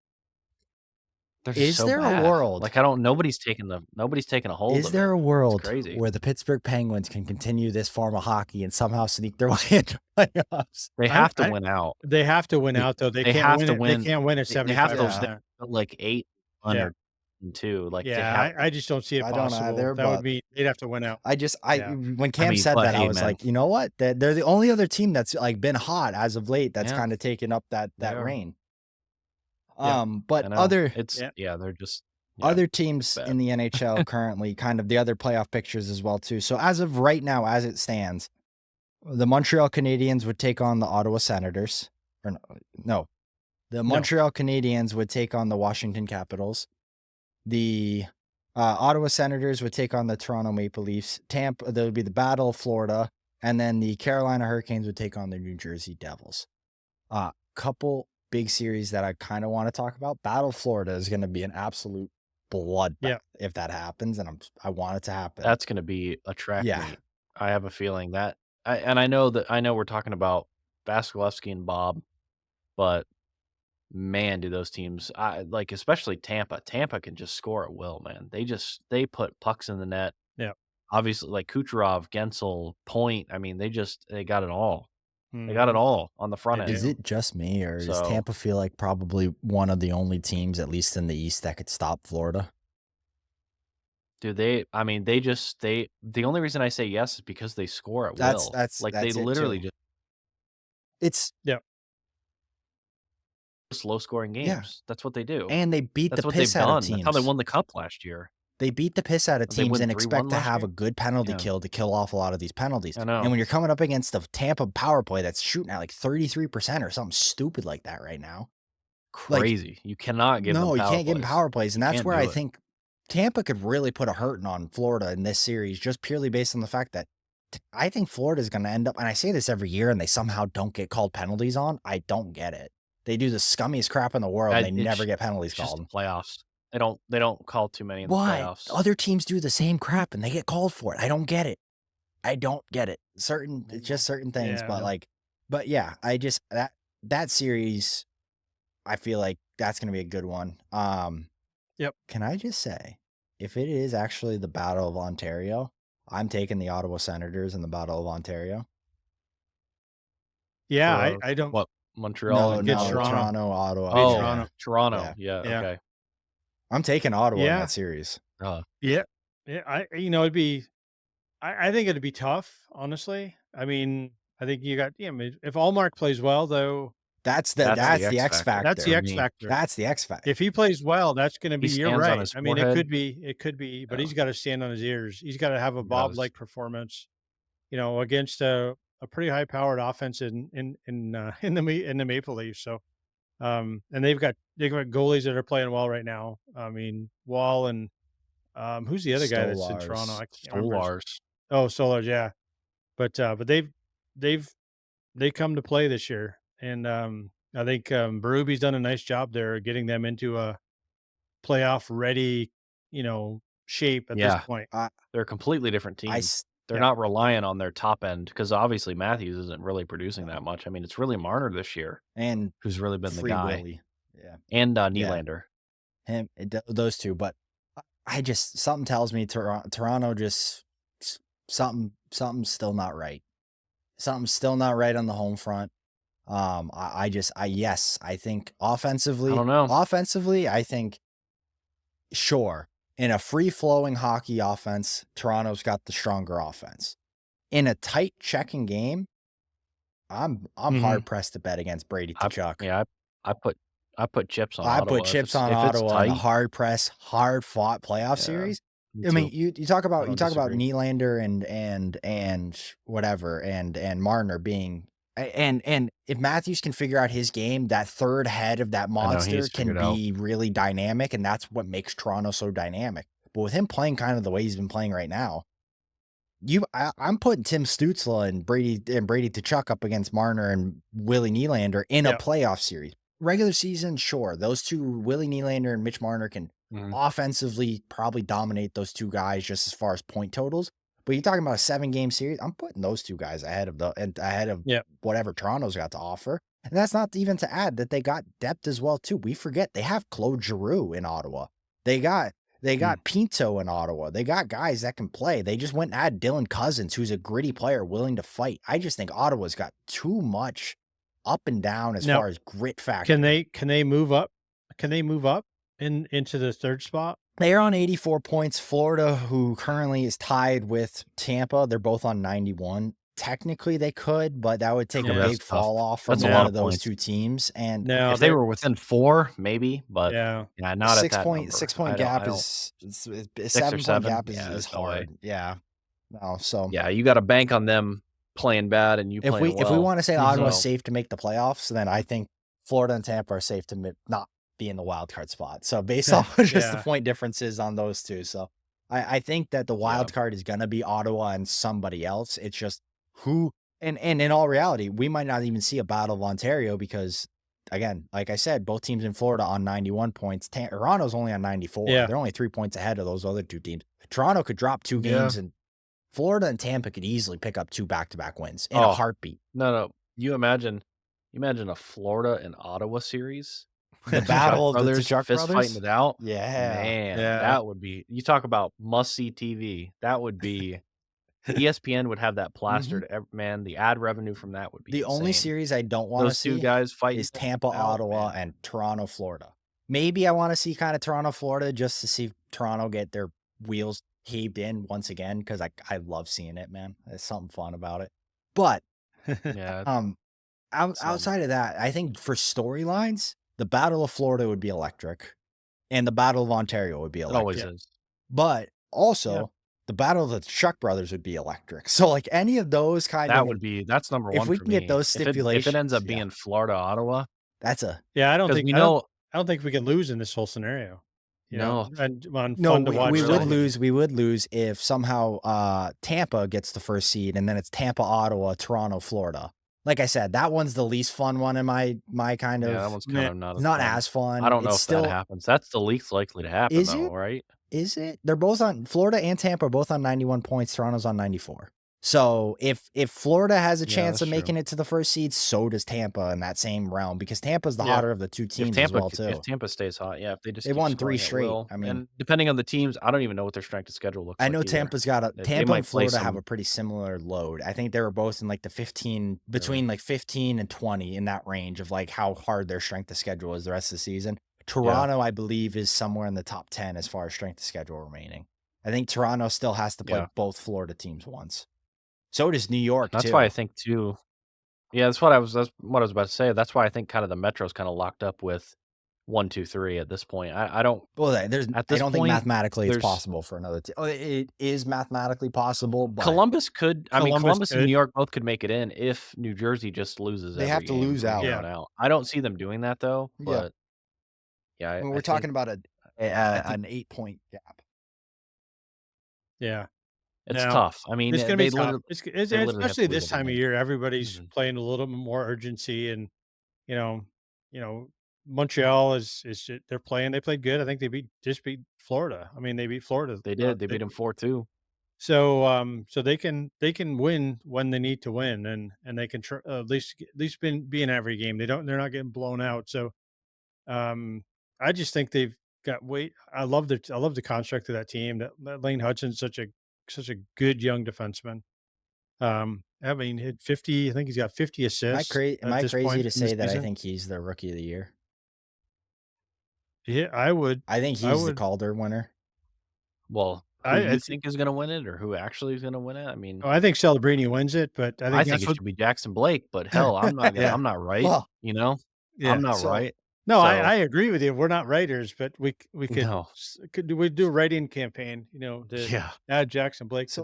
They're just Is so there bad. a world? Like nobody's taking a hold Is of there it. a world crazy. where the Pittsburgh Penguins can continue this form of hockey and somehow sneak their way into playoffs? They have to win out. They have to win out, though. They They can't have win to it. win. They can't win at They have 75%. to like 8-1 Yeah. or 2. Like they Yeah, have. I just don't see it I don't possible. either, That but would be they'd have to win out. Yeah. When Cam said but that, I hey, was man. like, you know what? They're the only other team that's like been hot as of late. That's Yeah. kind of taken up that They are. reign. Yeah. But I know. other It's they're just Yeah, other teams bad. in the NHL currently, kind of the other playoff pictures as well too. So as of right now, as it stands, the Montreal Canadiens would take on the Ottawa Senators. Or no, the Montreal Canadiens would take on the Washington Capitals. The Ottawa Senators would take on the Toronto Maple Leafs. Tampa, there would be the Battle of Florida, and then the Carolina Hurricanes would take on the New Jersey Devils. Couple big series that I kind of want to talk about. Battle of Florida is going to be an absolute bloodbath if that happens, and I want it to happen. That's going to be a track meet. I have a feeling that, I know we're talking about Vasilevsky and Bob, but man, do those teams, like especially Tampa. Tampa can just score at will, man. They put pucks in the net. Yeah. Obviously, like Kucherov, Gensel, Point. I mean, they got it all. They got it all on the front end. Is it just me, or does Tampa feel like probably one of the only teams, at least in the East, that could stop Florida? Do they? I mean, the only reason I say yes is because they score at will. They literally just. It's low scoring games. Yeah. That's what they do. And they beat the piss out of teams. That's how they won the cup last year. They beat the piss out of teams and expect to have a good penalty kill to kill off a lot of these penalties. I know. And when you're coming up against the Tampa power play that's shooting at like 33% or something stupid like that right now. Crazy. You cannot give them power plays. No, you can't give them power plays. And that's where I think Tampa could really put a hurting on Florida in this series, just purely based on the fact that I think Florida is going to end up, and I say this every year, and they somehow don't get called penalties on. I don't get it. They do the scummiest crap in the world, and they never get penalties called. Just the playoffs. They don't call too many in the playoffs. Other teams do the same crap and they get called for it. I don't get it. It's just certain things, but yeah, I just that series, I feel like that's going to be a good one. Yep. Can I just say, if it is actually the Battle of Ontario, I'm taking the Ottawa Senators in the Battle of Ontario. Yeah, I don't. What, Montreal? No, Toronto, Ottawa. Oh, Toronto. Yeah. Okay. I'm taking Ottawa in that series. Yeah. It'd be. I think it'd be tough, honestly. I mean, I think you got. Yeah, I mean, if Allmark plays well, though, that's the X factor. That's the X factor. That's the X factor. If he plays well, that's going to be. You're right. I mean, forehead. it could be, but he's got to stand on his ears. He's got to have a Bob-like performance, against a pretty high-powered offense in the Maple Leafs. So, and they've got goalies that are playing well right now. I mean, Wall and who's the other guy that's in Toronto? I can't remember. Oh, Solars, yeah. But they come to play this year, and I think Berube's done a nice job there getting them into a playoff ready, shape at this point. They're a completely different team. They're not relying on their top end, because obviously Matthews isn't really producing that much. I mean, it's really Marner this year, and who's really been the guy. Willie. Yeah, and Nylander. Him, those two. But I just, something tells me Toronto just something's still not right. Something's still not right on the home front. I think offensively, I don't know. Offensively, I think sure. In a free-flowing hockey offense, Toronto's got the stronger offense. In a tight checking game, I'm hard pressed to bet against Brady Tkachuk. I put chips on Ottawa. I put chips on Ottawa in a hard press, hard fought playoff series. I mean, you talk about Nylander and whatever and Marner being and if Matthews can figure out his game, that third head of that monster can be really dynamic, and that's what makes Toronto so dynamic. But with him playing kind of the way he's been playing right now, I'm putting Tim Stützle and Brady Tkachuk up against Marner and Willie Nylander in a playoff series. Regular season, sure, those two, Willie Nylander and Mitch Marner, can offensively probably dominate those two guys just as far as point totals. But you're talking about a 7-game series, I'm putting those two guys ahead of whatever Toronto's got to offer. And that's not even to add that they got depth as well too. We forget they have Claude Giroux in Ottawa. They got Pinto in Ottawa. They got guys that can play. They just went and add Dylan Cousins, who's a gritty player willing to fight. I just think Ottawa's got too much up and down as far as grit factor. Can they move up? Can they move up into the third spot? They're on 84 points. Florida, who currently is tied with Tampa, they're both on 91. technically they could, but that would take a Yeah, Yeah. that's big tough. fall off from That's a one lot No, of of those points. 2 teams, and no, If they they're were within 4, maybe, but yeah. yeah, a not at 6 that point number. 6 point I gap don't is a 6 or 7 point 7? gap Yeah, is there's no way. hard. Yeah. No, so Yeah, you gotta bank on them playing bad and you playing if we well. wanna say Mhm. Ottawa's So, safe to make the playoffs, then I think Florida and Tampa are safe to not be in the wild card spot. So based off of just the Yeah. point differences on those 2. So I think that the yeah. wild card is gonna be Ottawa and somebody else. It's just who and in all reality, we might not even see a Battle of Ontario because, again, like I said, both teams in Florida on 91 points. Toronto's only on 94. Yeah. They're only 3 points ahead of those other 2 teams. Toronto could drop 2 Yeah. games, and Florida and Tampa could easily pick up 2 back-to-back wins in a Oh, heartbeat. no. You imagine a Florida and Ottawa series? The The Chuck battle of the brothers Chuck fist fighting brothers? it out? Yeah. Man, Yeah. that would be you talk about must-see TV. That would be ESPN would have that Mhm. plastered. Man, the ad revenue from that would be The only insane. series I don't wanna Those 2 see guys fighting is it Tampa, out, Ottawa, man. and Toronto, Florida. Maybe I wanna see kinda Toronto, Florida, just to see Toronto get their wheels heaved in once again, because I love seeing it, man. There's something fun about it. But, Yeah, um, some outside of that, I think for storylines, the Battle of Florida would be electric, and the Battle of Ontario would be it always Yeah. electric. is. But Yeah, also, the Battle of the Chuck brothers would be electric. So, like, any of those kind of that's number if 1 we for can get me. those If it ends stipulations, up yeah, being Florida, Ottawa, that's a Yeah, because we I don't know I don't think we can lose in this whole scenario, no, and on no, fun to watch really. television. we would lose if somehow, Tampa gets the 1st seed, and then it's Tampa, Ottawa, Toronto, Florida. Like I said, that one's the least fun one in my kind Yeah, that of one's kind Yeah. of not as not fun. as I fun. don't know It's if that still happens. That's the least likely to happen is though, it? right? Is it? They're both on Florida and Tampa are both on 91 points, Toronto's on 94. So, if Florida has a Yeah, chance that's of true. making it to the 1st seed, so does Tampa in that same realm because Tampa's the Yeah. hotter of the 2 teams as well If too. Tampa stays hot, yeah, if they just They keep won 3 scoring at straight. will, I mean, and depending on the teams, I don't even know what their strength of schedule looks I like know either. They Tampa and might play Florida have some a pretty similar load. I think they were both in like the 15 really. between like 15 and 20 in that range of like how hard their strength of schedule is the rest of the season. Yeah, Toronto, I believe, is somewhere in the top 10 as far as strength of schedule remaining. I think Toronto still has to play yeah. both Florida teams once. So does New York That's why I too. think too yeah, that's what I was about to say. That's why I think kind of the Metro's kinda locked up with 1, 2, 3 at this point. I don't Well, at I this don't think point, mathematically it's there's possible for another team. It is mathematically possible, but Columbus Columbus and New could. York both could make it in if New Jersey just loses they have every to game lose from out. here Yeah. on out. I don't see them doing that though, Yeah. but yeah, I mean, I we're think talking about I think an 8-point gap. Yeah. it's Now, tough. I mean, it's gonna be tough. they literally have Especially to lose this every time of game. year, everybody's Mhm. playing a little bit more urgency, and you know, you know, Montreal they're playing. They played good. I think they beat Florida. I mean, they beat Florida. They did. They beat them 4-2. So they can win when they need to win, and they can at least be in every game. They're not getting blown out. So I just think they've got weight. I love the construct of that team. That Lane Hudson's such a good young defenseman. I mean, hit 50. I think he's got 50 assists Am at I this crazy point to in the say that I season. think he's the rookie of the year? Yeah, I would. I think I he's the would. Calder winner. Well, who I you think. think is gonna win it or who actually is gonna win it? I mean, Oh, I think Celebrini wins it, but I I think think that's it what. should be Jackson Blake, but hell, Yeah. I'm not right, Well, you know? Yeah. I'm not so right. No, So, I agree with you. We're not writers, but we no. could we do a writing campaign, to Yeah. add Jackson Blake so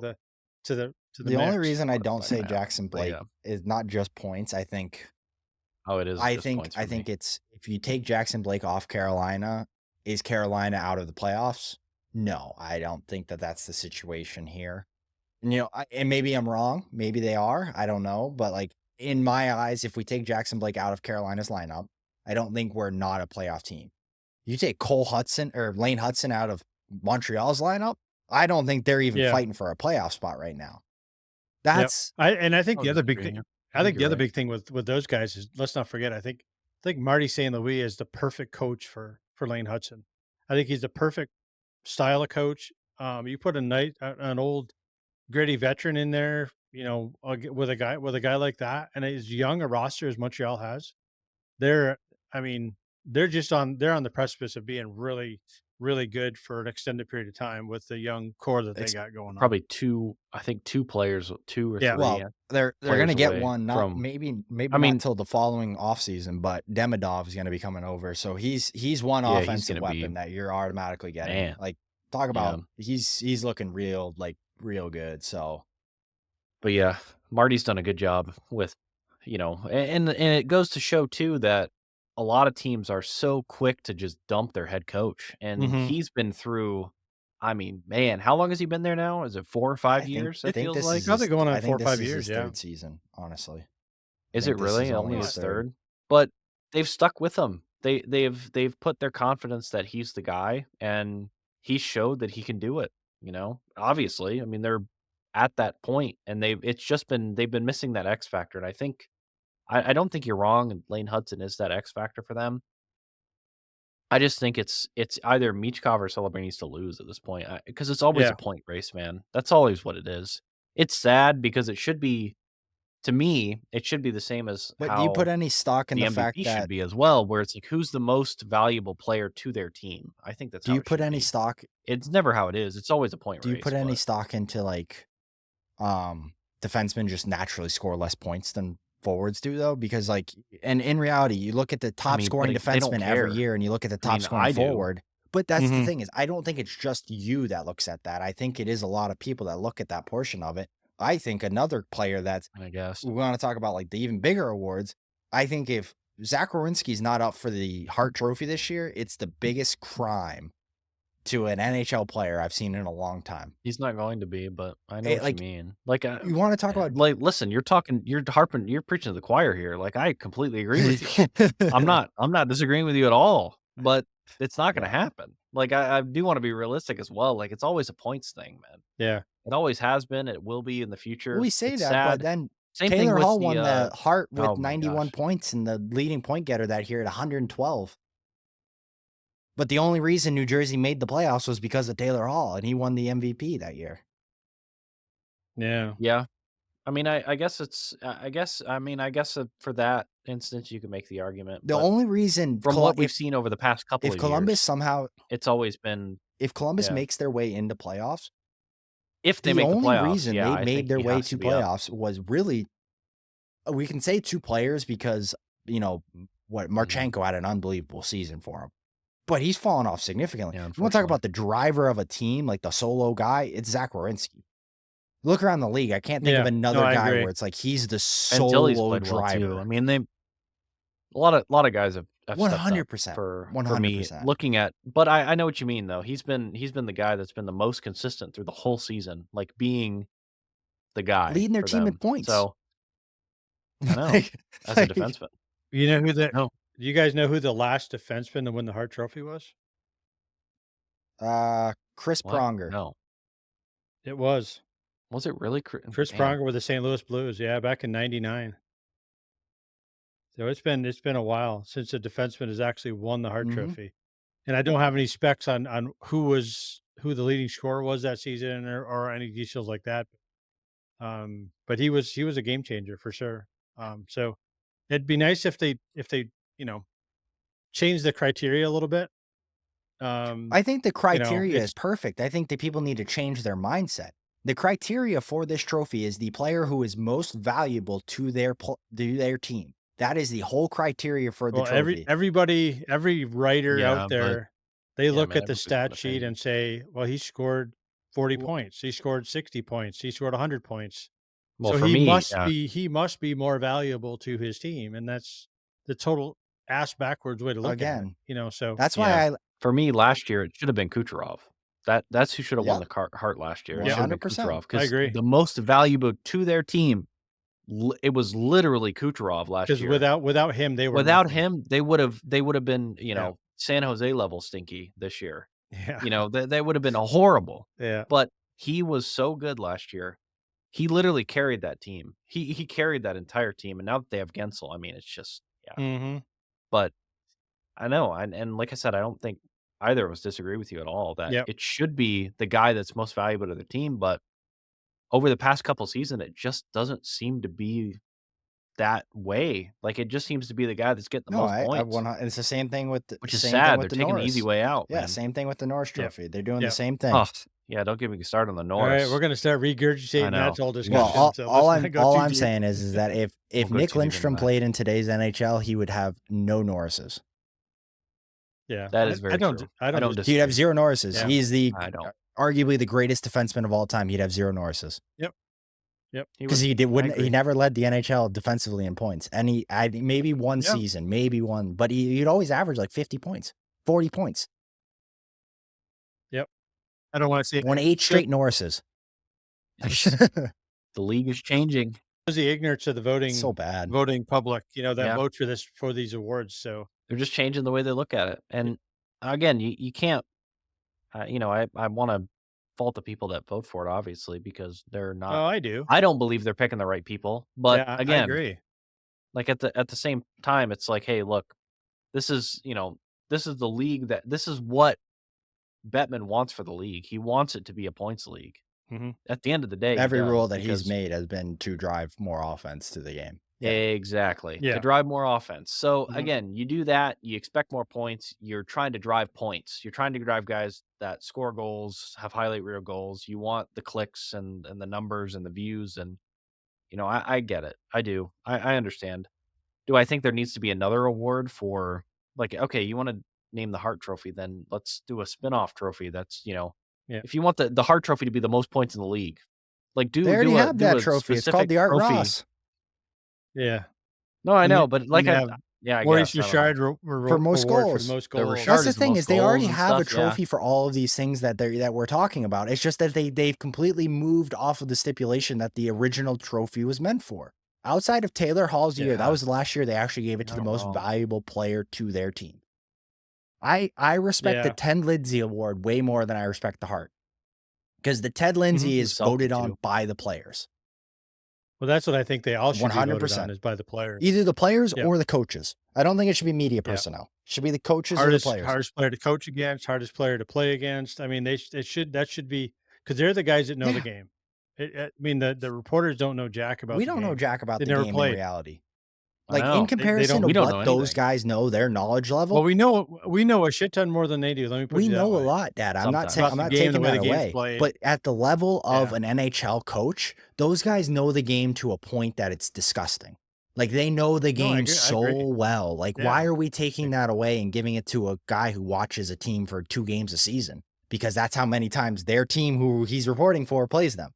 to the the only mix. reason I Well, don't it's not say gonna happen, Jackson but Blake yeah. is not just points. Oh, it is just points I for think me. it's if you take Jackson Blake off Carolina, is Carolina out of the playoffs? No, I don't think that that's the situation here. And, and maybe I'm wrong. Maybe they are. I don't know. But like in my eyes, if we take Jackson Blake out of Carolina's lineup, I don't think we're not a playoff team. You take Cole Hudson or Lane Hudson out of Montreal's lineup, I don't think they're even Yeah. fighting for a playoff spot right now. Yep. That's I think I'll the other big disagree thing here. I I think think the you're other right. big thing with those guys is, let's not forget, I think Marty St. Louis is the perfect coach for Lane Hudson. I think he's the perfect style of coach. You put an old gritty veteran in there, with a guy like that, and as young a roster as Montreal has, they're I mean, they're on the precipice of being really, really good for an extended period of time with the young core that they Ex got going on. Probably 2 I think 2 players, 2 or Yeah. 3 Well, they're gonna players get away one, not from maybe I not mean, till the following offseason, but Demidov is gonna be coming over, so he's one yeah, he's offensive gonna be weapon that you're automatically getting. man, Like, talk yeah. about he's looking real, like, real good, so But yeah, Marty's done a good job with, and it goes to show too that a lot of teams are so quick to just dump their head coach, and Hmm. he's been through. I mean, man, how long has he been there now? Is it 4 or 5 years? It feels like. Probably going on I four think or this five is years. his Yeah. 3rd season, honestly. I Is it think this is really only only his his 3rd. 3rd? But they've stuck with him. They've put their confidence that he's the guy, and he showed that he can do it. Obviously, I mean they're at that point, and they've been missing that X factor, and I think I don't think you're wrong, and Lane Hudson is that X factor for them. I just think it's either Michkov or Celebrity needs to lose at this point, because it's always Yeah. a point race, man. That's always what it is. It's sad because it should be to me, it should be the same as But do you put how any stock in the the fact MVP should that be as well, where it's like, who's the most valuable player to their team? I think that's do how you it put should any be. stock It's never how it is. It's always a point do you put race, any but stock into, like, defensemen just naturally score less points than forwards do, though? Because, like, and in reality, you look at the I top mean, but scoring they don't defenseman every care. year, and you look at the I top mean, scoring I do. forward. But that's the Hmm. thing is, I don't think it's just you that looks at that. I think it is a lot of people that look at that portion of it. I think another player that's I guess. we want to talk about, like, the even bigger awards. I think if Zach Werenski's not up for the Hart Trophy this year, it's the biggest crime to an NHL player I've seen in a long time. He's not going to be, but I know what you Like, mean. Like, you want to talk about listen, you're preaching to the choir here. Like, I completely agree with you. I'm not disagreeing with you at all, but it's not gonna Yeah. happen. Like, I do wanna be realistic as well. Like, it's always a points thing, man. Yeah. It always has been, it will be in the future. We say It's that, but sad. then Same thing Taylor with Hall the, won the Hart with oh my 91 gosh. points and the leading point getter that year at 112. But the only reason New Jersey made the playoffs was because of Taylor Hall, and he won the MVP that year. Yeah. Yeah. I mean, I guess it's I guess, for that instance, you could make the argument, The but only reason from what we've seen over the past couple if of Columbus years, somehow it's always been if Columbus yeah. makes their way into playoffs, If they the make the only playoffs, reason yeah, they I made think their he way has to to be up. playoffs was really we can say 2 players because, what Mhm. Marchenko had an unbelievable season for him. But he's fallen off significantly. Yeah, You wanna talk unfortunately. about the driver of a team, like the solo guy, it's Zach Werenski. Look around the league, I can't think of Yeah. No, another I guy agree. where it's like he's the Until he's solo played well too. I driver. mean, a lot of guys have stepped up 100%. for me 100%. looking at but I know what you mean though. He's been the guy that's been the most consistent through the whole season, like being the guy Leading their for team in them. points. So, I know, Like as a like, defenseman. You know who the No. Do you guys know who the last defenseman to win the Hart Trophy was? Chris What? Pronger. No. It was Was it really Chris damn. Pronger with the St. Louis Blues. Yeah, back in '99. So it's been a while since a defenseman has actually won the Hart Mhm. Trophy. And I don't have any specs on who the leading scorer was that season or any details like that. But he was a game changer for sure. So it'd be nice if they you know change the criteria a little bit. Um, I think the criteria is it's perfect. I think that people need to change their mindset. The criteria for this trophy is the player who is most valuable to their team. That is the whole criteria for the well, trophy. every writer out Yeah, but there, they yeah, look man, at the everybody's got stat an sheet opinion. and say, well, he scored 40 W points, he scored 60 points, he scored 100 points. well, So for he me, must be he must be more valuable to his team, and that's the total ass backwards way to look at it, Again, so that's yeah. why I For me, last year, it should have been Kucherov. That's who should have won yep, the Hart last year. It should Yep, have been 100%. Kucherov I because agree. the most valuable to their team, it was literally Kucherov last Because year. without him, they were Without nothing. him, they would have been, Yeah. San Jose level stinky this year. Yeah. They would have been a horrible. Yeah. But he was so good last year. He literally carried that team. He carried that entire team, and now that they have Gensel, I mean, it's just yeah. Mhm. But I know, and like I said, I don't think either of us disagree with you at all that Yep. it should be the guy that's most valuable to the team, but over the past couple seasons, it just doesn't seem to be that way. Like, it just seems to be the guy that's getting the No, most I points, want. It's the same thing with which is sad. They're the taking the easy Norris. way out, Yeah, man. same thing with the Norris Yep. Trophy. They're doing the Yep. same thing. Oh, yeah, don't get me started on the All right, Norris. we're gonna start I regurgitating know. that whole We discussion. should. Well, So let's not go all too I'm deep. saying is that if Won't go Nick too deep into Lindstrom that. played in today's NHL, he would have no Norrises. Yeah, That is very true. I don't don't He'd have disagree. 0 Norrises. Yeah. He's I don't. arguably the greatest defenseman of all time. He'd have 0 Norrises. Yep. Because he never led the NHL defensively in points. And maybe one season, maybe one, but he'd always average like 50 points, 40 points. Yep. I don't want to see Won 8 straight Norrises. The league is changing. It's the ignorance of the So bad. voting public, that Yeah. vote for these awards. So They're just changing the way they look at it. And again, you can't, I want to fault the people that vote for it, obviously, because they're not. I do. I don't believe they're picking the right people. But Yeah, I again, agree. like at the same time, it's like, hey, look, this is the league this is what Bettman wants for the league. He wants it to be a points league. Mhm. At the end of the day, Every he rule does, that he's because made has been to drive more offense to the game. exactly, Yeah. to drive more offense. So Mhm. again, you do that, you expect more points. You're trying to drive points. You're trying to drive guys that score goals, have highlight reel goals. You want the clicks and the numbers and the views, and I get it. I do. I understand. Do I think there needs to be another award for, like, okay, you want to name the Hart Trophy, then let's do a spin-off trophy that's, Yeah. if you want the Hart Trophy to be the most points in the league, like They already do have that a trophy. It's specific called the Art trophy. Ross. Yeah. No, I And know, you- but like, you have I Maurice guess, I don't know. Richard For most award for goals. the most The goals. Richard That's the is the thing most is they already goals and have a stuff, yeah. trophy for all of these things that we're talking about. It's just that they've completely moved off of the stipulation that the original trophy was meant for. Outside of Taylor Hall's year, that Yeah. was the last year they actually gave it to the Not most wrong. valuable player to their team. I respect the Yeah. Ted Lindsay Award way more than I respect the Hart. Because the Ted Lindsay is Salty voted on too. by the players. Well, that's what I think they all should be voted 100%. on, is by the players. Either the players Yeah. or the coaches. I don't think it should be media Yeah. personnel. It should be the coaches or Hardest the players. hardest player to coach against, hardest player to play against. I mean, that should be, because they're the guys that know the game. I mean, the reporters don't know jack about We the don't know game. jack about They the never game played. in reality. I Like know. in comparison we to don't know what those anything. guys know, their knowledge level. Well, we know a shit ton more than they do. Let me put We it that know a way. lot, Dad. I'm not Sometimes. saying About I'm the not game, the taking way that the game's away. played. But at the level of Yeah. an NHL coach, those guys know the game to a point that it's disgusting. Like they know the No, I game agree. I so agree. well. Like Yeah. why are we taking that away and giving it to a guy who watches a team for 2 games a season? Because that's how many times their team who he's reporting for plays them.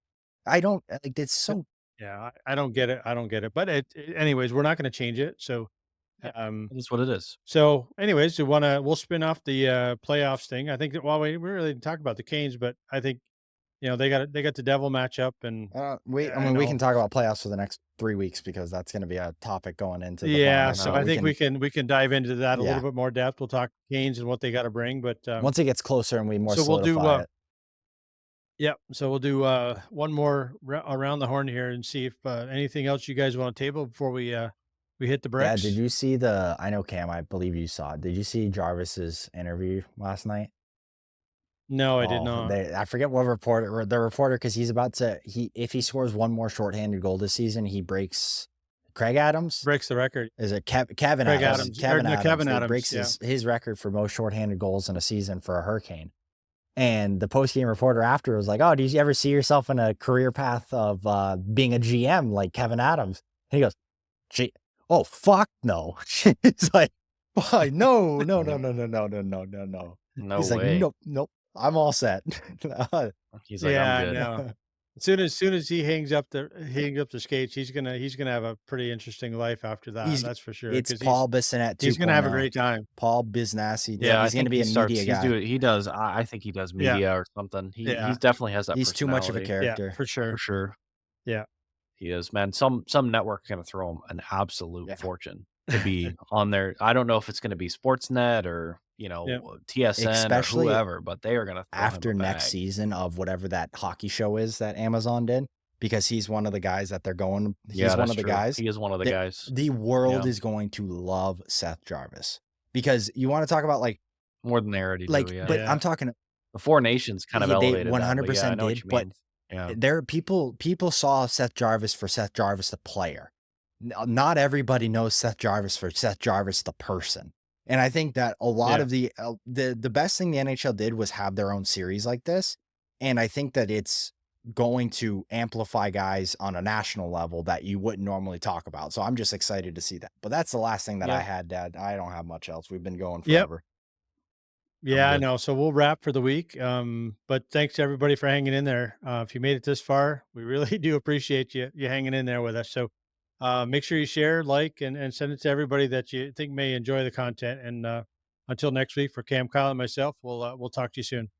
I don't like it's so Yeah, I don't get it. I don't get it. But anyways, we're not going to change it. So, It is what it is. so anyways, we'll spin off the playoffs thing. I think that while we really didn't talk about the Canes, but I think they got the Devil matchup, and we can talk about playoffs for the next 3 weeks because that's going to be a topic going into the yeah. finals. So No, I think we can dive into that a Yeah. little bit more depth. We'll talk Canes and what they got to bring, but once it gets closer and we more so we'll do, solidify it. yeah. So we'll do one more around the horn here and see if anything else you guys want to table before we hit the Yeah, bricks. did you see I know Cam, I believe you saw it. Did you see Jarvis's interview last night? No, I did not. I forget what reporter, because he's about to, if he scores one more shorthanded goal this season, he breaks Craig Adams. Breaks the record. Is it Kevin Craig Adams? Adams. Kevin Or no, Adams. Kevin It Adams, breaks yeah. his record for most shorthanded goals in a season for a Hurricane. And the post-game reporter after was like, "Oh, do you ever see yourself in a career path of being a GM like Kevin Adams?" And he goes, "Oh, fuck no." It's like, "Why? No. No He's way. like, nope. I'm all set." He's like, Yeah, I'm good. no. As soon as he hangs up the skates, he's gonna have a pretty interesting life after that. That's for sure. It's 'Cause Paul Bissonnette 2.0. he's gonna have a great time. Paul Biznassi. Yeah, He's going to be a media guy. He does. I think he does media or something. He definitely has that. He's too much of a personality. character. Yeah, for sure. For sure. Yeah. He is, man. Some network going to throw him an absolute fortune to be on there. I don't know if it's going to be Sportsnet or TSN Especially or whoever, but they are going to throw after him a next bag. season of whatever that hockey show is that Amazon did, because he's one of the guys that they're going. He's one of the guys. He is one of the guys. The world is going to love Seth Jarvis, because you want to talk about like More than they already like, do. Yeah. but I'm talking The Four Nations kind of elevated. They 100% did, but yeah. there people saw Seth Jarvis for Seth Jarvis the player. Not everybody knows Seth Jarvis for Seth Jarvis the person. And I think that a lot Yeah. of the best thing the NHL did was have their own series like this, and I think that it's going to amplify guys on a national level that you wouldn't normally talk about. So I'm just excited to see that. But that's the last thing that I Yep. had, Dad. I don't have much else. We've been going Yep. forever. I'm Yeah, I good. know. So we'll wrap for the week. But thanks to everybody for hanging in there. If you made it this far, we really do appreciate you hanging in there with us. So make sure you share, like, and send it to everybody that you think may enjoy the content. And until next week, for Cam, Kyle, and myself, we'll talk to you soon.